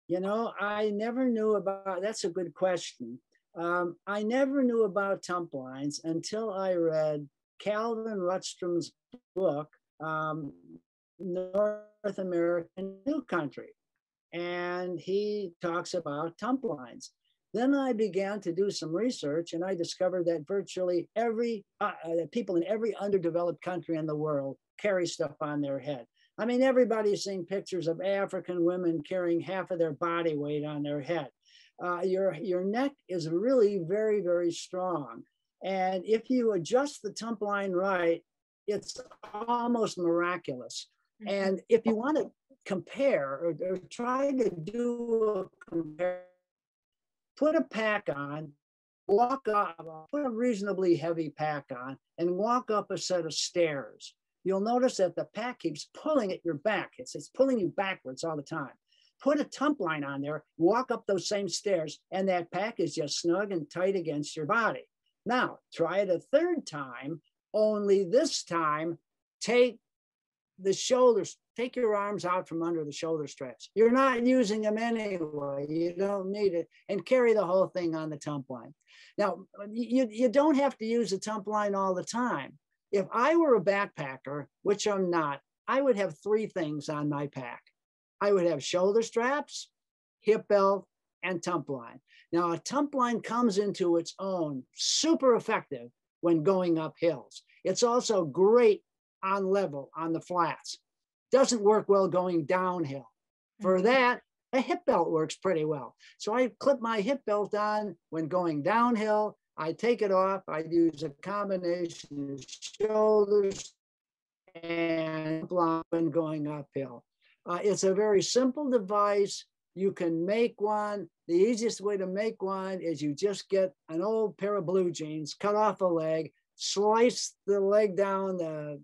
You know, I never knew about, that's a good question. I never knew about tumplines until I read Calvin Rutstrom's book, North American New Country. And he talks about tumplines. Then I began to do some research, and I discovered that virtually every people in every underdeveloped country in the world carry stuff on their head. I mean, everybody's seen pictures of African women carrying half of their body weight on their head. Your neck is really very, very strong. And if you adjust the tumpline right, it's almost miraculous. Mm-hmm. And if you want to compare or try to do a compare, put a pack on, walk up, put a reasonably heavy pack on, and walk up a set of stairs. You'll notice that the pack keeps pulling at your back. It's pulling you backwards all the time. Put a tumpline on there, walk up those same stairs, and that pack is just snug and tight against your body. Now, try it a third time, only this time, take the shoulders, take your arms out from under the shoulder straps. You're not using them anyway. You don't need it. And carry the whole thing on the tumpline. Now, you don't have to use the tumpline all the time. If I were a backpacker, which I'm not, I would have three things on my pack. I would have shoulder straps, hip belt, and tumpline. Now, a tumpline comes into its own, super effective when going up hills. It's also great on level, on the flats. Doesn't work well going downhill. For that, a hip belt works pretty well. So I clip my hip belt on when going downhill. I take it off. I use a combination of shoulders and when going uphill. It's a very simple device. You can make one. The easiest way to make one is you just get an old pair of blue jeans, cut off a leg, slice the leg down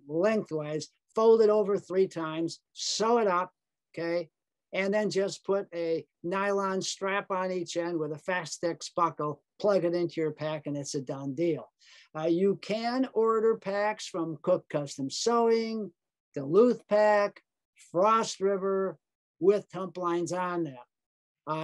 lengthwise, fold it over 3 times, sew it up, okay? And then just put a nylon strap on each end with a Fast-X buckle, plug it into your pack, and it's a done deal. You can order packs from Cook Custom Sewing, Duluth Pack, Frost River, with tumplines on them.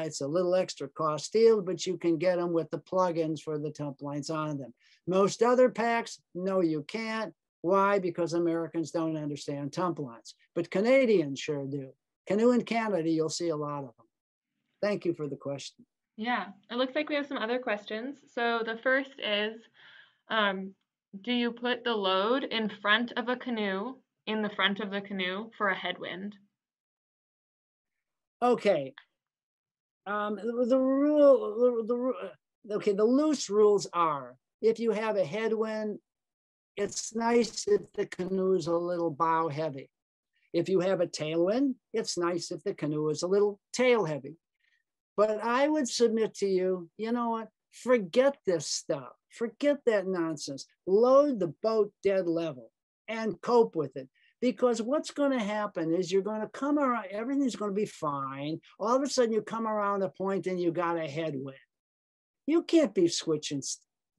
It's a little extra cost deal, but you can get them with the plugins for the tumplines on them. Most other packs, no, you can't. Why? Because Americans don't understand tumplines, but Canadians sure do. Canoe in Canada, you'll see a lot of them. Thank you for the question. Yeah, it looks like we have some other questions. So the first is, do you put the load in front of a canoe, in the front of the canoe for a headwind? Okay. The loose rules are, if you have a headwind, it's nice if the canoe is a little bow heavy. If you have a tailwind, it's nice if the canoe is a little tail heavy. But I would submit to you, you know what, forget this stuff. Forget that nonsense. Load the boat dead level and cope with it. Because what's going to happen is you're going to come around, everything's going to be fine. All of a sudden you come around a point and you got a headwind. You can't be switching,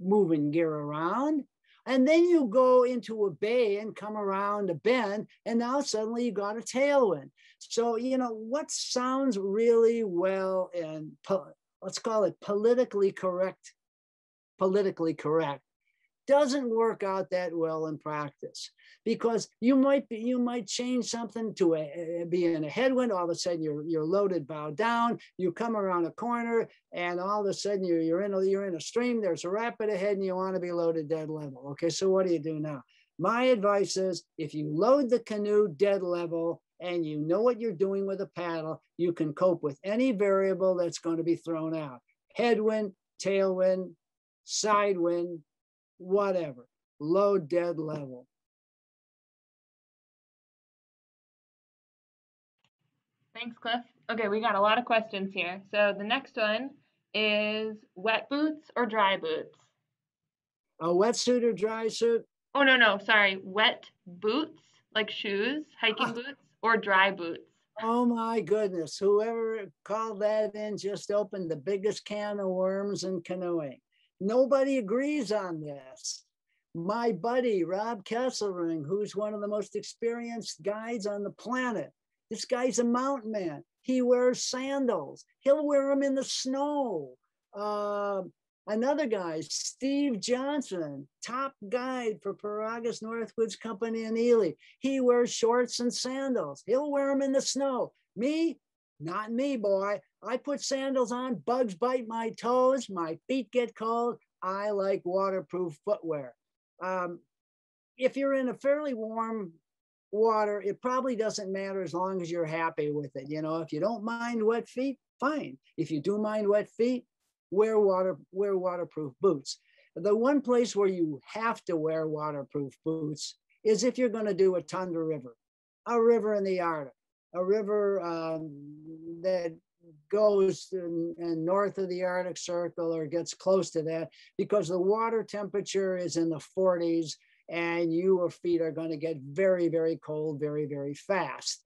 moving gear around. And then you go into a bay and come around a bend, and now suddenly you got a tailwind. So, you know, what sounds really well and let's call it politically correct, doesn't work out that well in practice, because you might change something to be in a headwind. All of a sudden you're loaded bow down. You come around a corner, and all of a sudden you're in a stream. There's a rapid ahead, and you want to be loaded dead level. Okay, so what do you do now? My advice is, if you load the canoe dead level and you know what you're doing with a paddle, you can cope with any variable that's going to be thrown out: headwind, tailwind, side wind, whatever. Load dead level. Thanks, Cliff. Okay, we got a lot of questions here. So the next one is wet boots or dry boots? A wetsuit or dry suit? Oh, no, sorry. Wet boots, like shoes, hiking boots, or dry boots? Oh my goodness. Whoever called that in just opened the biggest can of worms in canoeing. Nobody agrees on this. My buddy, Rob Kesselring, who's one of the most experienced guides on the planet, this guy's a mountain man. He wears sandals. He'll wear them in the snow. Another guy, Steve Johnson, top guide for Paragus Northwoods Company in Ely. He wears shorts and sandals. He'll wear them in the snow. Me, not me, boy. I put sandals on, bugs bite my toes, my feet get cold. I like waterproof footwear. If you're in a fairly warm water, it probably doesn't matter as long as you're happy with it. You know, if you don't mind wet feet, fine. If you do mind wet feet, wear waterproof boots. The one place where you have to wear waterproof boots is if you're going to do a tundra river, a river in the Arctic, a river that goes in north of the Arctic Circle or gets close to that, because the water temperature is in the 40s and your feet are going to get very, very cold very, very fast.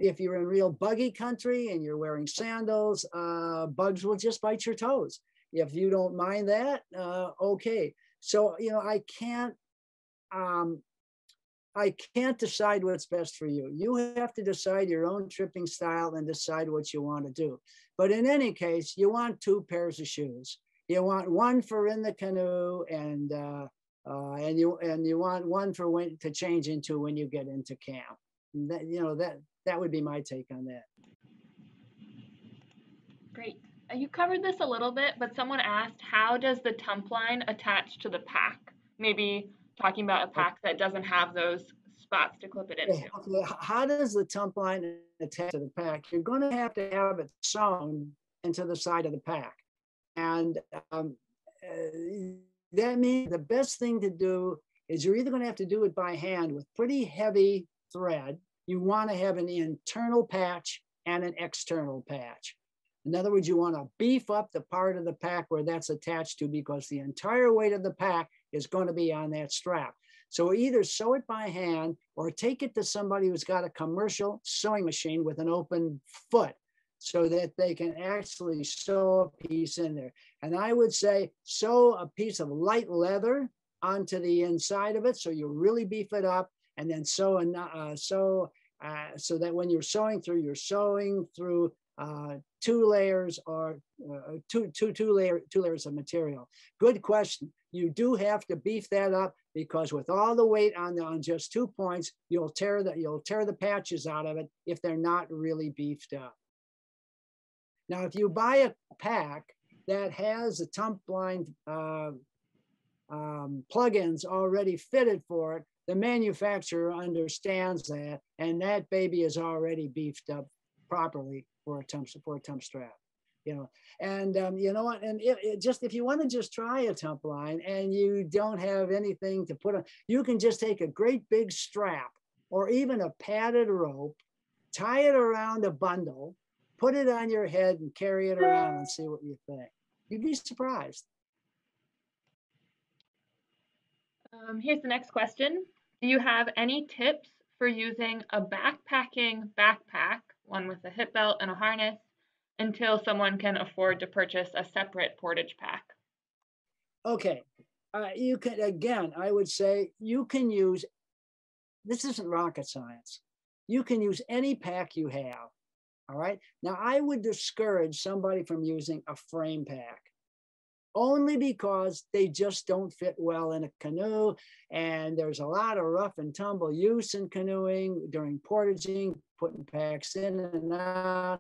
If you're in real buggy country and you're wearing sandals, bugs will just bite your toes. If you don't mind that, okay. So, you know, I can't decide what's best for you. You have to decide your own tripping style and decide what you want to do. But in any case, you want 2 pairs of shoes. You want one for in the canoe, and you want one for when to change into when you get into camp. That, you know, that would be my take on that. Great. You covered this a little bit, but someone asked, how does the tumpline attach to the pack? Maybe talking about a pack that doesn't have those spots to clip it into. How does the tumpline attach to the pack? You're going to have it sewn into the side of the pack. And that means the best thing to do is you're either going to have to do it by hand with pretty heavy thread. You want to have an internal patch and an external patch. In other words, you want to beef up the part of the pack where that's attached to, because the entire weight of the pack is going to be on that strap. So either sew it by hand or take it to somebody who's got a commercial sewing machine with an open foot so that they can actually sew a piece in there. And I would say sew a piece of light leather onto the inside of it so you really beef it up, and then sew so that when you're sewing through 2 layers or two layers of material. Good question. You do have to beef that up, because with all the weight on just 2 points, you'll tear the patches out of it if they're not really beefed up. Now, if you buy a pack that has a tumpline plugins already fitted for it, the manufacturer understands that, and that baby is already beefed up properly for a tump strap, you know. And you know what? And if you want to just try a tump line and you don't have anything to put on, you can just take a great big strap or even a padded rope, tie it around a bundle, put it on your head, and carry it around and see what you think. You'd be surprised. Here's the next question. Do you have any tips for using a backpacking backpack, one with a hip belt and a harness, until someone can afford to purchase a separate portage pack? Okay. You can, again, I would say you can use, this isn't rocket science. You can use any pack you have. All right. Now, I would discourage somebody from using a frame pack only because they just don't fit well in a canoe. And there's a lot of rough and tumble use in canoeing during portaging, putting packs in and out.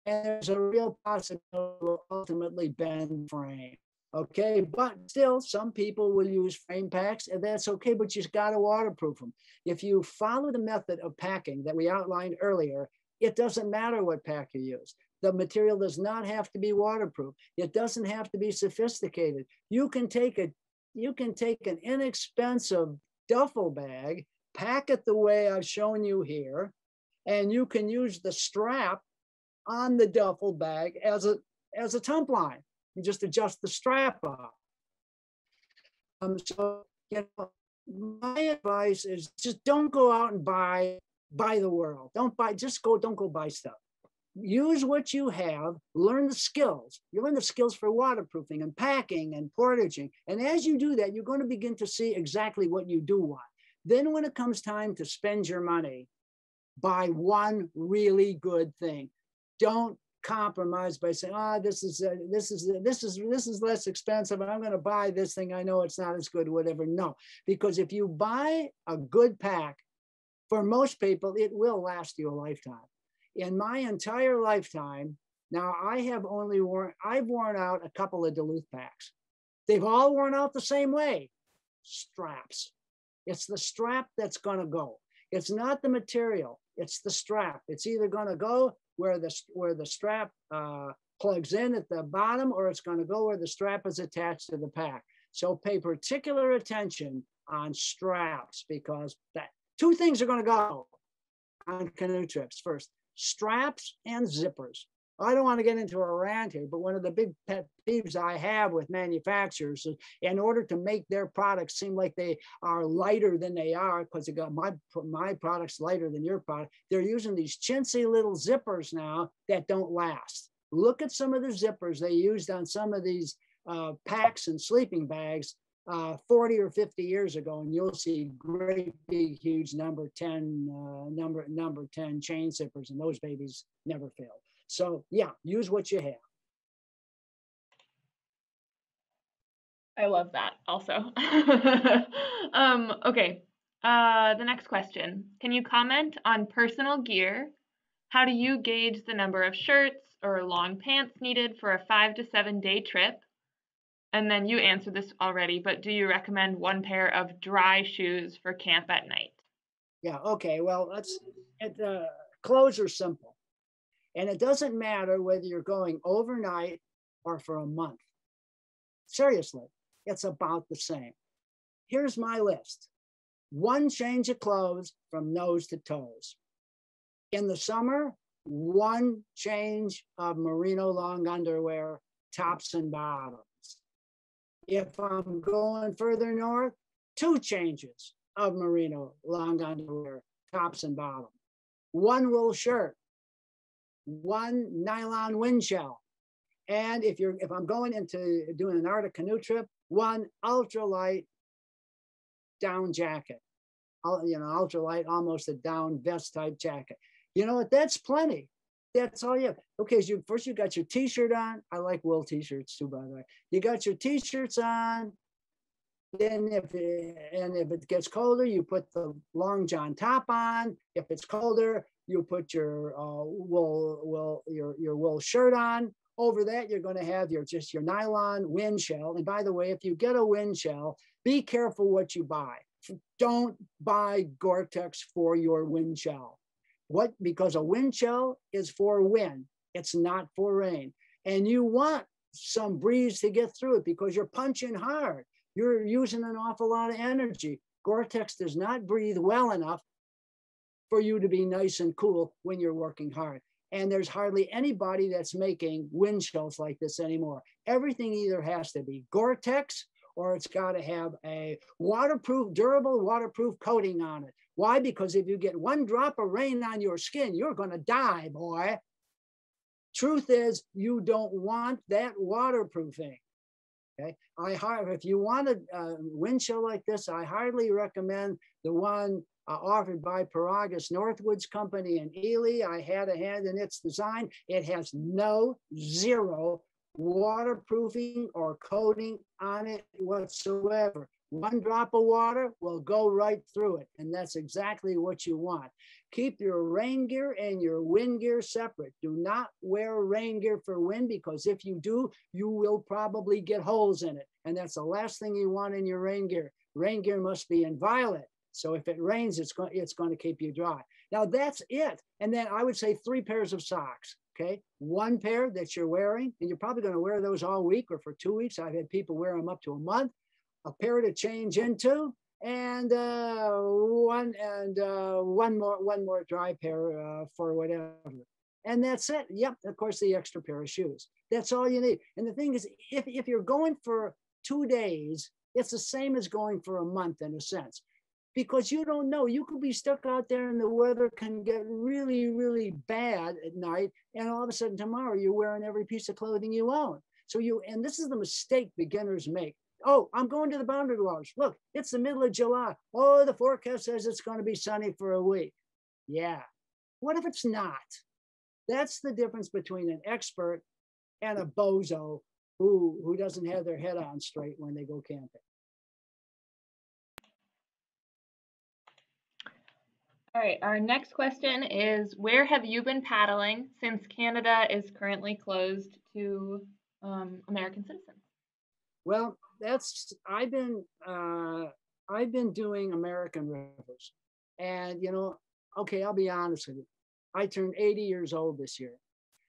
And there's a real possibility will ultimately bend frame. Okay, but still, some people will use frame packs, and that's okay, but you've got to waterproof them. If you follow the method of packing that we outlined earlier, it doesn't matter what pack you use. The material does not have to be waterproof. It doesn't have to be sophisticated. You can take an inexpensive duffel bag, pack it the way I've shown you here, and you can use the strap on the duffel bag as a tumpline. You just adjust the strap up. So, you know, my advice is just don't go out and buy the world. Don't go buy stuff. Use what you have, learn the skills. You learn the skills for waterproofing and packing and portaging. And as you do that, you're going to begin to see exactly what you do want. Then when it comes time to spend your money, buy one really good thing. Don't compromise by saying, this is less expensive. I'm going to buy this thing. I know it's not as good, whatever. No, because if you buy a good pack, for most people, it will last you a lifetime. In my entire lifetime, now I've worn out a couple of Duluth packs. They've all worn out the same way. Straps. It's the strap that's going to go. It's not the material. It's the strap. It's either going to go where the strap plugs in at the bottom, or it's going to go where the strap is attached to the pack. So pay particular attention on straps, because two things are going to go on canoe trips. First, straps and zippers. I don't want to get into a rant here, but one of the big pet peeves I have with manufacturers is, in order to make their products seem like they are lighter than they are, because they got my product's lighter than your product, they're using these chintzy little zippers now that don't last. Look at some of the zippers they used on some of these packs and sleeping bags 40 or 50 years ago, and you'll see great big huge number 10 chain zippers, and those babies never fail. So yeah, use what you have. I love that also. Okay, the next question. Can you comment on personal gear? How do you gauge the number of shirts or long pants needed for a 5 to 7 day trip? And then you answered this already, but do you recommend one pair of dry shoes for camp at night? Yeah, okay, well, clothes are simple. And it doesn't matter whether you're going overnight or for a month. Seriously, it's about the same. Here's my list. One change of clothes from nose to toes. In the summer, one change of merino long underwear, tops and bottoms. If I'm going further north, 2 changes of merino long underwear, tops and bottom. One wool shirt, one nylon wind shell. And if I'm going into doing an Arctic canoe trip, one ultralight down jacket. Ultralight, almost a down vest type jacket. You know what? That's plenty. That's all you have. Okay, so first you got your t-shirt on. I like wool t-shirts too, by the way. You got your t-shirts on. Then if it gets colder, you put the long john top on. If it's colder, you put your wool shirt on. Over that, you're going to have your nylon wind shell. And by the way, if you get a wind shell, be careful what you buy. Don't buy Gore-Tex for your wind shell. Because a wind shell is for wind. It's not for rain. And you want some breeze to get through it because you're punching hard. You're using an awful lot of energy. Gore-Tex does not breathe well enough for you to be nice and cool when you're working hard. And there's hardly anybody that's making wind shells like this anymore. Everything either has to be Gore-Tex or it's got to have a waterproof, durable waterproof coating on it. Why? Because if you get one drop of rain on your skin, you're going to die, boy. Truth is, you don't want that waterproofing. Okay, if you want a wind chill like this, I hardly recommend the one offered by Portaging Northwoods Company in Ely. I had a hand in its design. It has zero waterproofing or coating on it whatsoever. One drop of water will go right through it, and that's exactly what you want. Keep your rain gear and your wind gear separate. Do not wear rain gear for wind, because if you do, you will probably get holes in it, and that's the last thing you want in your rain gear. Rain gear must be inviolate, so if it rains, it's going to keep you dry. Now that's it, and then I would say 3 pairs of socks. Okay, 1 pair that you're wearing, and you're probably going to wear those all week or for 2 weeks. I've had people wear them up to a month. A pair to change into, and one more dry pair for whatever. And that's it. Yep, of course, the extra pair of shoes. That's all you need. And the thing is, if you're going for 2 days, it's the same as going for a month in a sense, because you don't know. You could be stuck out there and the weather can get really, really bad at night, and all of a sudden tomorrow you're wearing every piece of clothing you own. And this is the mistake beginners make. Oh, I'm going to the Boundary Waters. Look, it's the middle of July. Oh, the forecast says it's going to be sunny for a week. Yeah. What if it's not? That's the difference between an expert and a bozo who doesn't have their head on straight when they go camping. All right, our next question is, where have you been paddling since Canada is currently closed to American citizens? Well, I've been doing American rivers, and okay, I'll be honest with you. I turned 80 years old this year.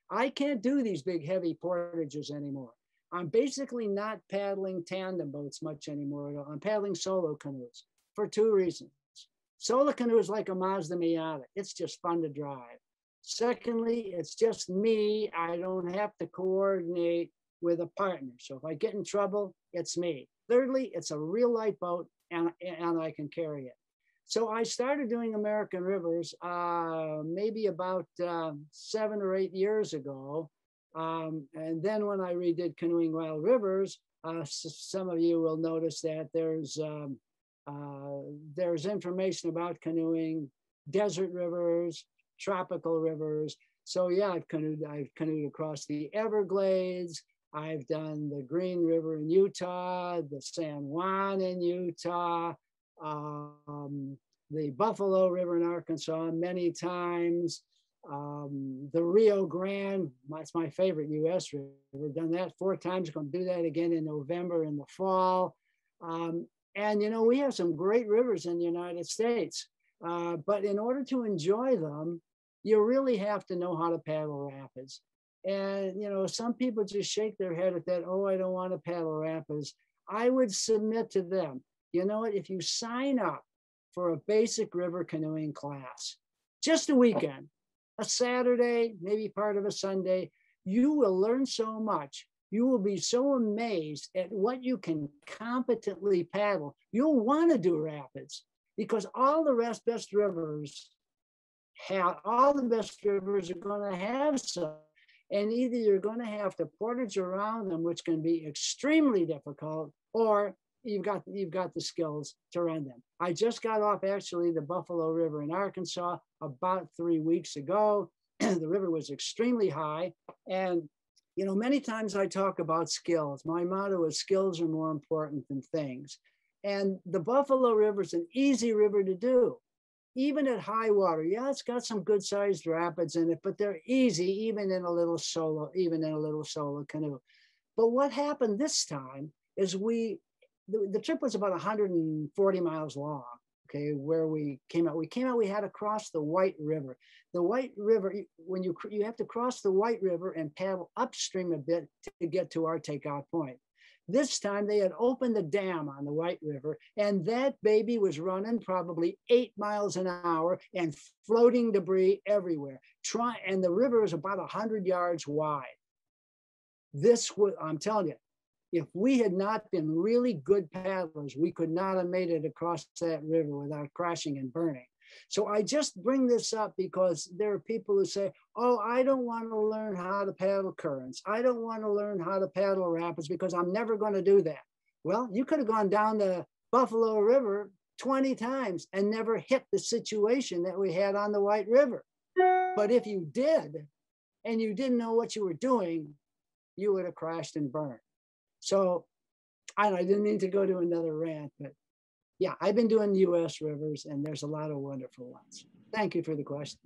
I can't do these big heavy portages anymore. I'm basically not paddling tandem boats much anymore at all. I'm paddling solo canoes for 2 reasons. Solo canoe is like a Mazda Miata. It's just fun to drive. Secondly, it's just me. I don't have to coordinate with a partner. So if I get in trouble, it's me. Thirdly, it's a real light boat, and I can carry it. So I started doing American rivers maybe about 7 or 8 years ago. And then when I redid Canoeing Wild Rivers, some of you will notice that there's information about canoeing desert rivers, tropical rivers. So yeah, I've canoed across the Everglades. I've done the Green River in Utah, the San Juan in Utah, the Buffalo River in Arkansas many times, the Rio Grande, that's my favorite US river. We've done that 4 times, going to do that again in November in the fall. And we have some great rivers in the United States, but in order to enjoy them, you really have to know how to paddle rapids. And, some people just shake their head at that. Oh, I don't want to paddle rapids. I would submit to them, you know what, if you sign up for a basic river canoeing class, just a weekend, a Saturday, maybe part of a Sunday, you will learn so much. You will be so amazed at what you can competently paddle. You'll want to do rapids, because all the best rivers are going to have some. And either you're going to have to portage around them, which can be extremely difficult, or you've got the skills to run them. I just got off actually the Buffalo River in Arkansas about 3 weeks ago. The river was extremely high, and many times I talk about skills. My motto is skills are more important than things. And the Buffalo River is an easy river to do, even at high water. Yeah, it's got some good sized rapids in it, but they're easy, even in a little solo canoe. But what happened this time is the trip was about 140 miles long. Okay, where we came out, we had to cross the White River. The White River, when you have to cross the White River and paddle upstream a bit to get to our takeout point. This time they had opened the dam on the White River, and that baby was running probably 8 miles an hour and floating debris everywhere. And the river is about 100 yards wide. I'm telling you, If we had not been really good paddlers, we could not have made it across that river without crashing and burning. So I just bring this up because there are people who say, oh, I don't want to learn how to paddle currents. I don't want to learn how to paddle rapids because I'm never going to do that. Well, you could have gone down the Buffalo River 20 times and never hit the situation that we had on the White River. But if you did, and you didn't know what you were doing, you would have crashed and burned. So I didn't mean to go to another rant, but yeah, I've been doing US rivers and there's a lot of wonderful ones. Thank you for the question.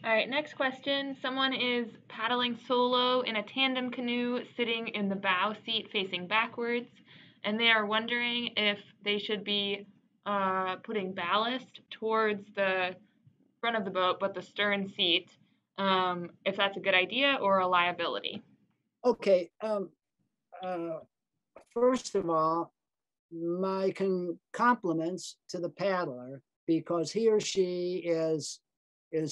All right, next question. Someone is paddling solo in a tandem canoe sitting in the bow seat facing backwards, and they are wondering if they should be putting ballast towards the front of the boat, but the stern seat, if that's a good idea or a liability. Okay, first of all, my compliments to the paddler because he or she is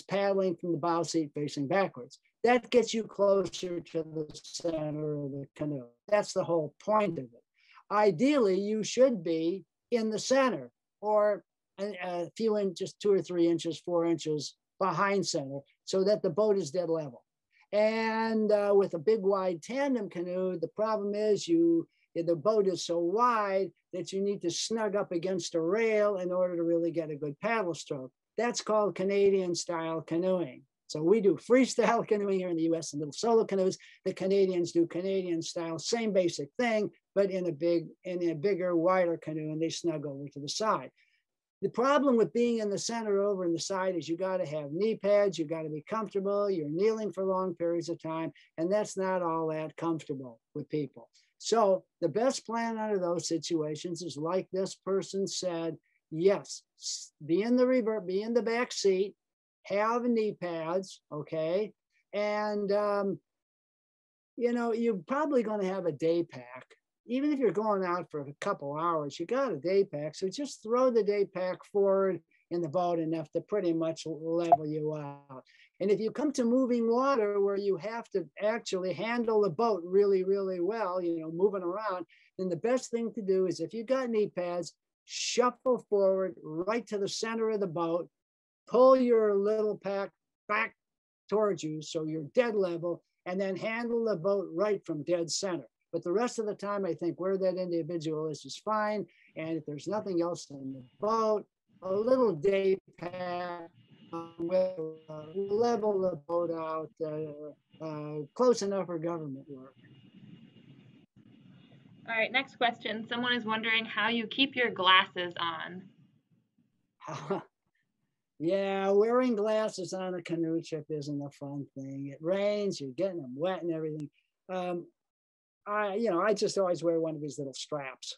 paddling from the bow seat facing backwards. That gets you closer to the center of the canoe. That's the whole point of it. Ideally, you should be in the center or a few inches, 2 or 3 inches, 4 inches behind center so that the boat is dead level. And with a big wide tandem canoe, the problem is the boat is so wide that you need to snug up against a rail in order to really get a good paddle stroke. That's called Canadian style canoeing. So we do freestyle canoeing here in the US in little solo canoes. The Canadians do Canadian style, same basic thing, but in a bigger, wider canoe, and they snug over to the side. The problem with being in the center over in the side is you got to have knee pads, you got to be comfortable, you're kneeling for long periods of time, and that's not all that comfortable with people. So the best plan under those situations is like this person said, yes, be in the back seat, have knee pads, okay? And, you're probably going to have a day pack. Even if you're going out for a couple hours, you got a day pack. So just throw the day pack forward in the boat enough to pretty much level you out. And if you come to moving water where you have to actually handle the boat really, really well, moving around, then the best thing to do is if you've got knee pads, shuffle forward right to the center of the boat, pull your little pack back towards you so you're dead level, and then handle the boat right from dead center. But the rest of the time, I think where that individual is fine. And if there's nothing else in the boat, a little day pack will level the boat out close enough for government work. All right, next question. Someone is wondering how you keep your glasses on. Yeah, wearing glasses on a canoe trip isn't a fun thing. It rains, you're getting them wet and everything. I just always wear one of these little straps,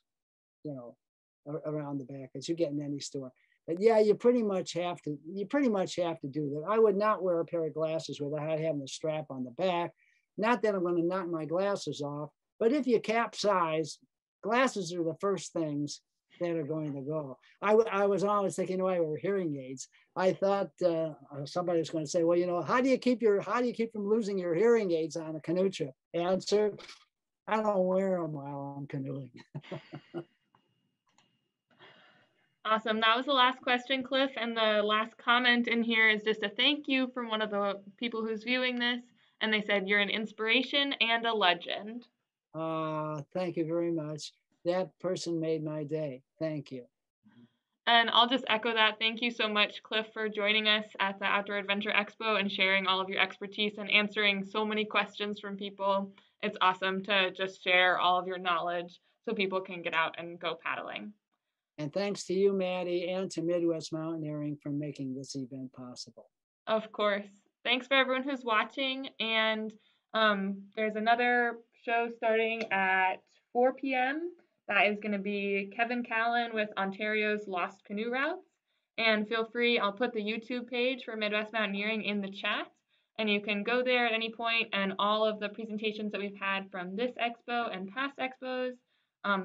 around the back as you get in any store. But yeah, you pretty much have to do that. I would not wear a pair of glasses without having a strap on the back. Not that I'm going to knock my glasses off, but if you capsize, glasses are the first things that are going to go. I was always thinking, I wear hearing aids. I thought somebody was going to say, well, how do you keep from losing your hearing aids on a canoe trip? Answer, I don't wear them while I'm canoeing. Awesome. That was the last question, Cliff. And the last comment in here is just a thank you from one of the people who's viewing this. And they said, you're an inspiration and a legend. Thank you very much. That person made my day. Thank you. And I'll just echo that. Thank you so much, Cliff, for joining us at the Outdoor Adventure Expo and sharing all of your expertise and answering so many questions from people. It's awesome to just share all of your knowledge so people can get out and go paddling. And thanks to you, Maddie, and to Midwest Mountaineering for making this event possible. Of course. Thanks for everyone who's watching. And there's another show starting at 4 p.m. That is going to be Kevin Callan with Ontario's Lost Canoe Routes. And feel free, I'll put the YouTube page for Midwest Mountaineering in the chat. And you can go there at any point, and all of the presentations that we've had from this expo and past expos,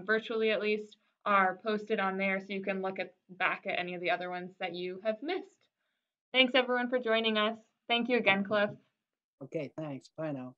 virtually at least, are posted on there, so you can look back at any of the other ones that you have missed. Thanks everyone for joining us. Thank you again, Cliff. Okay, thanks. Bye now.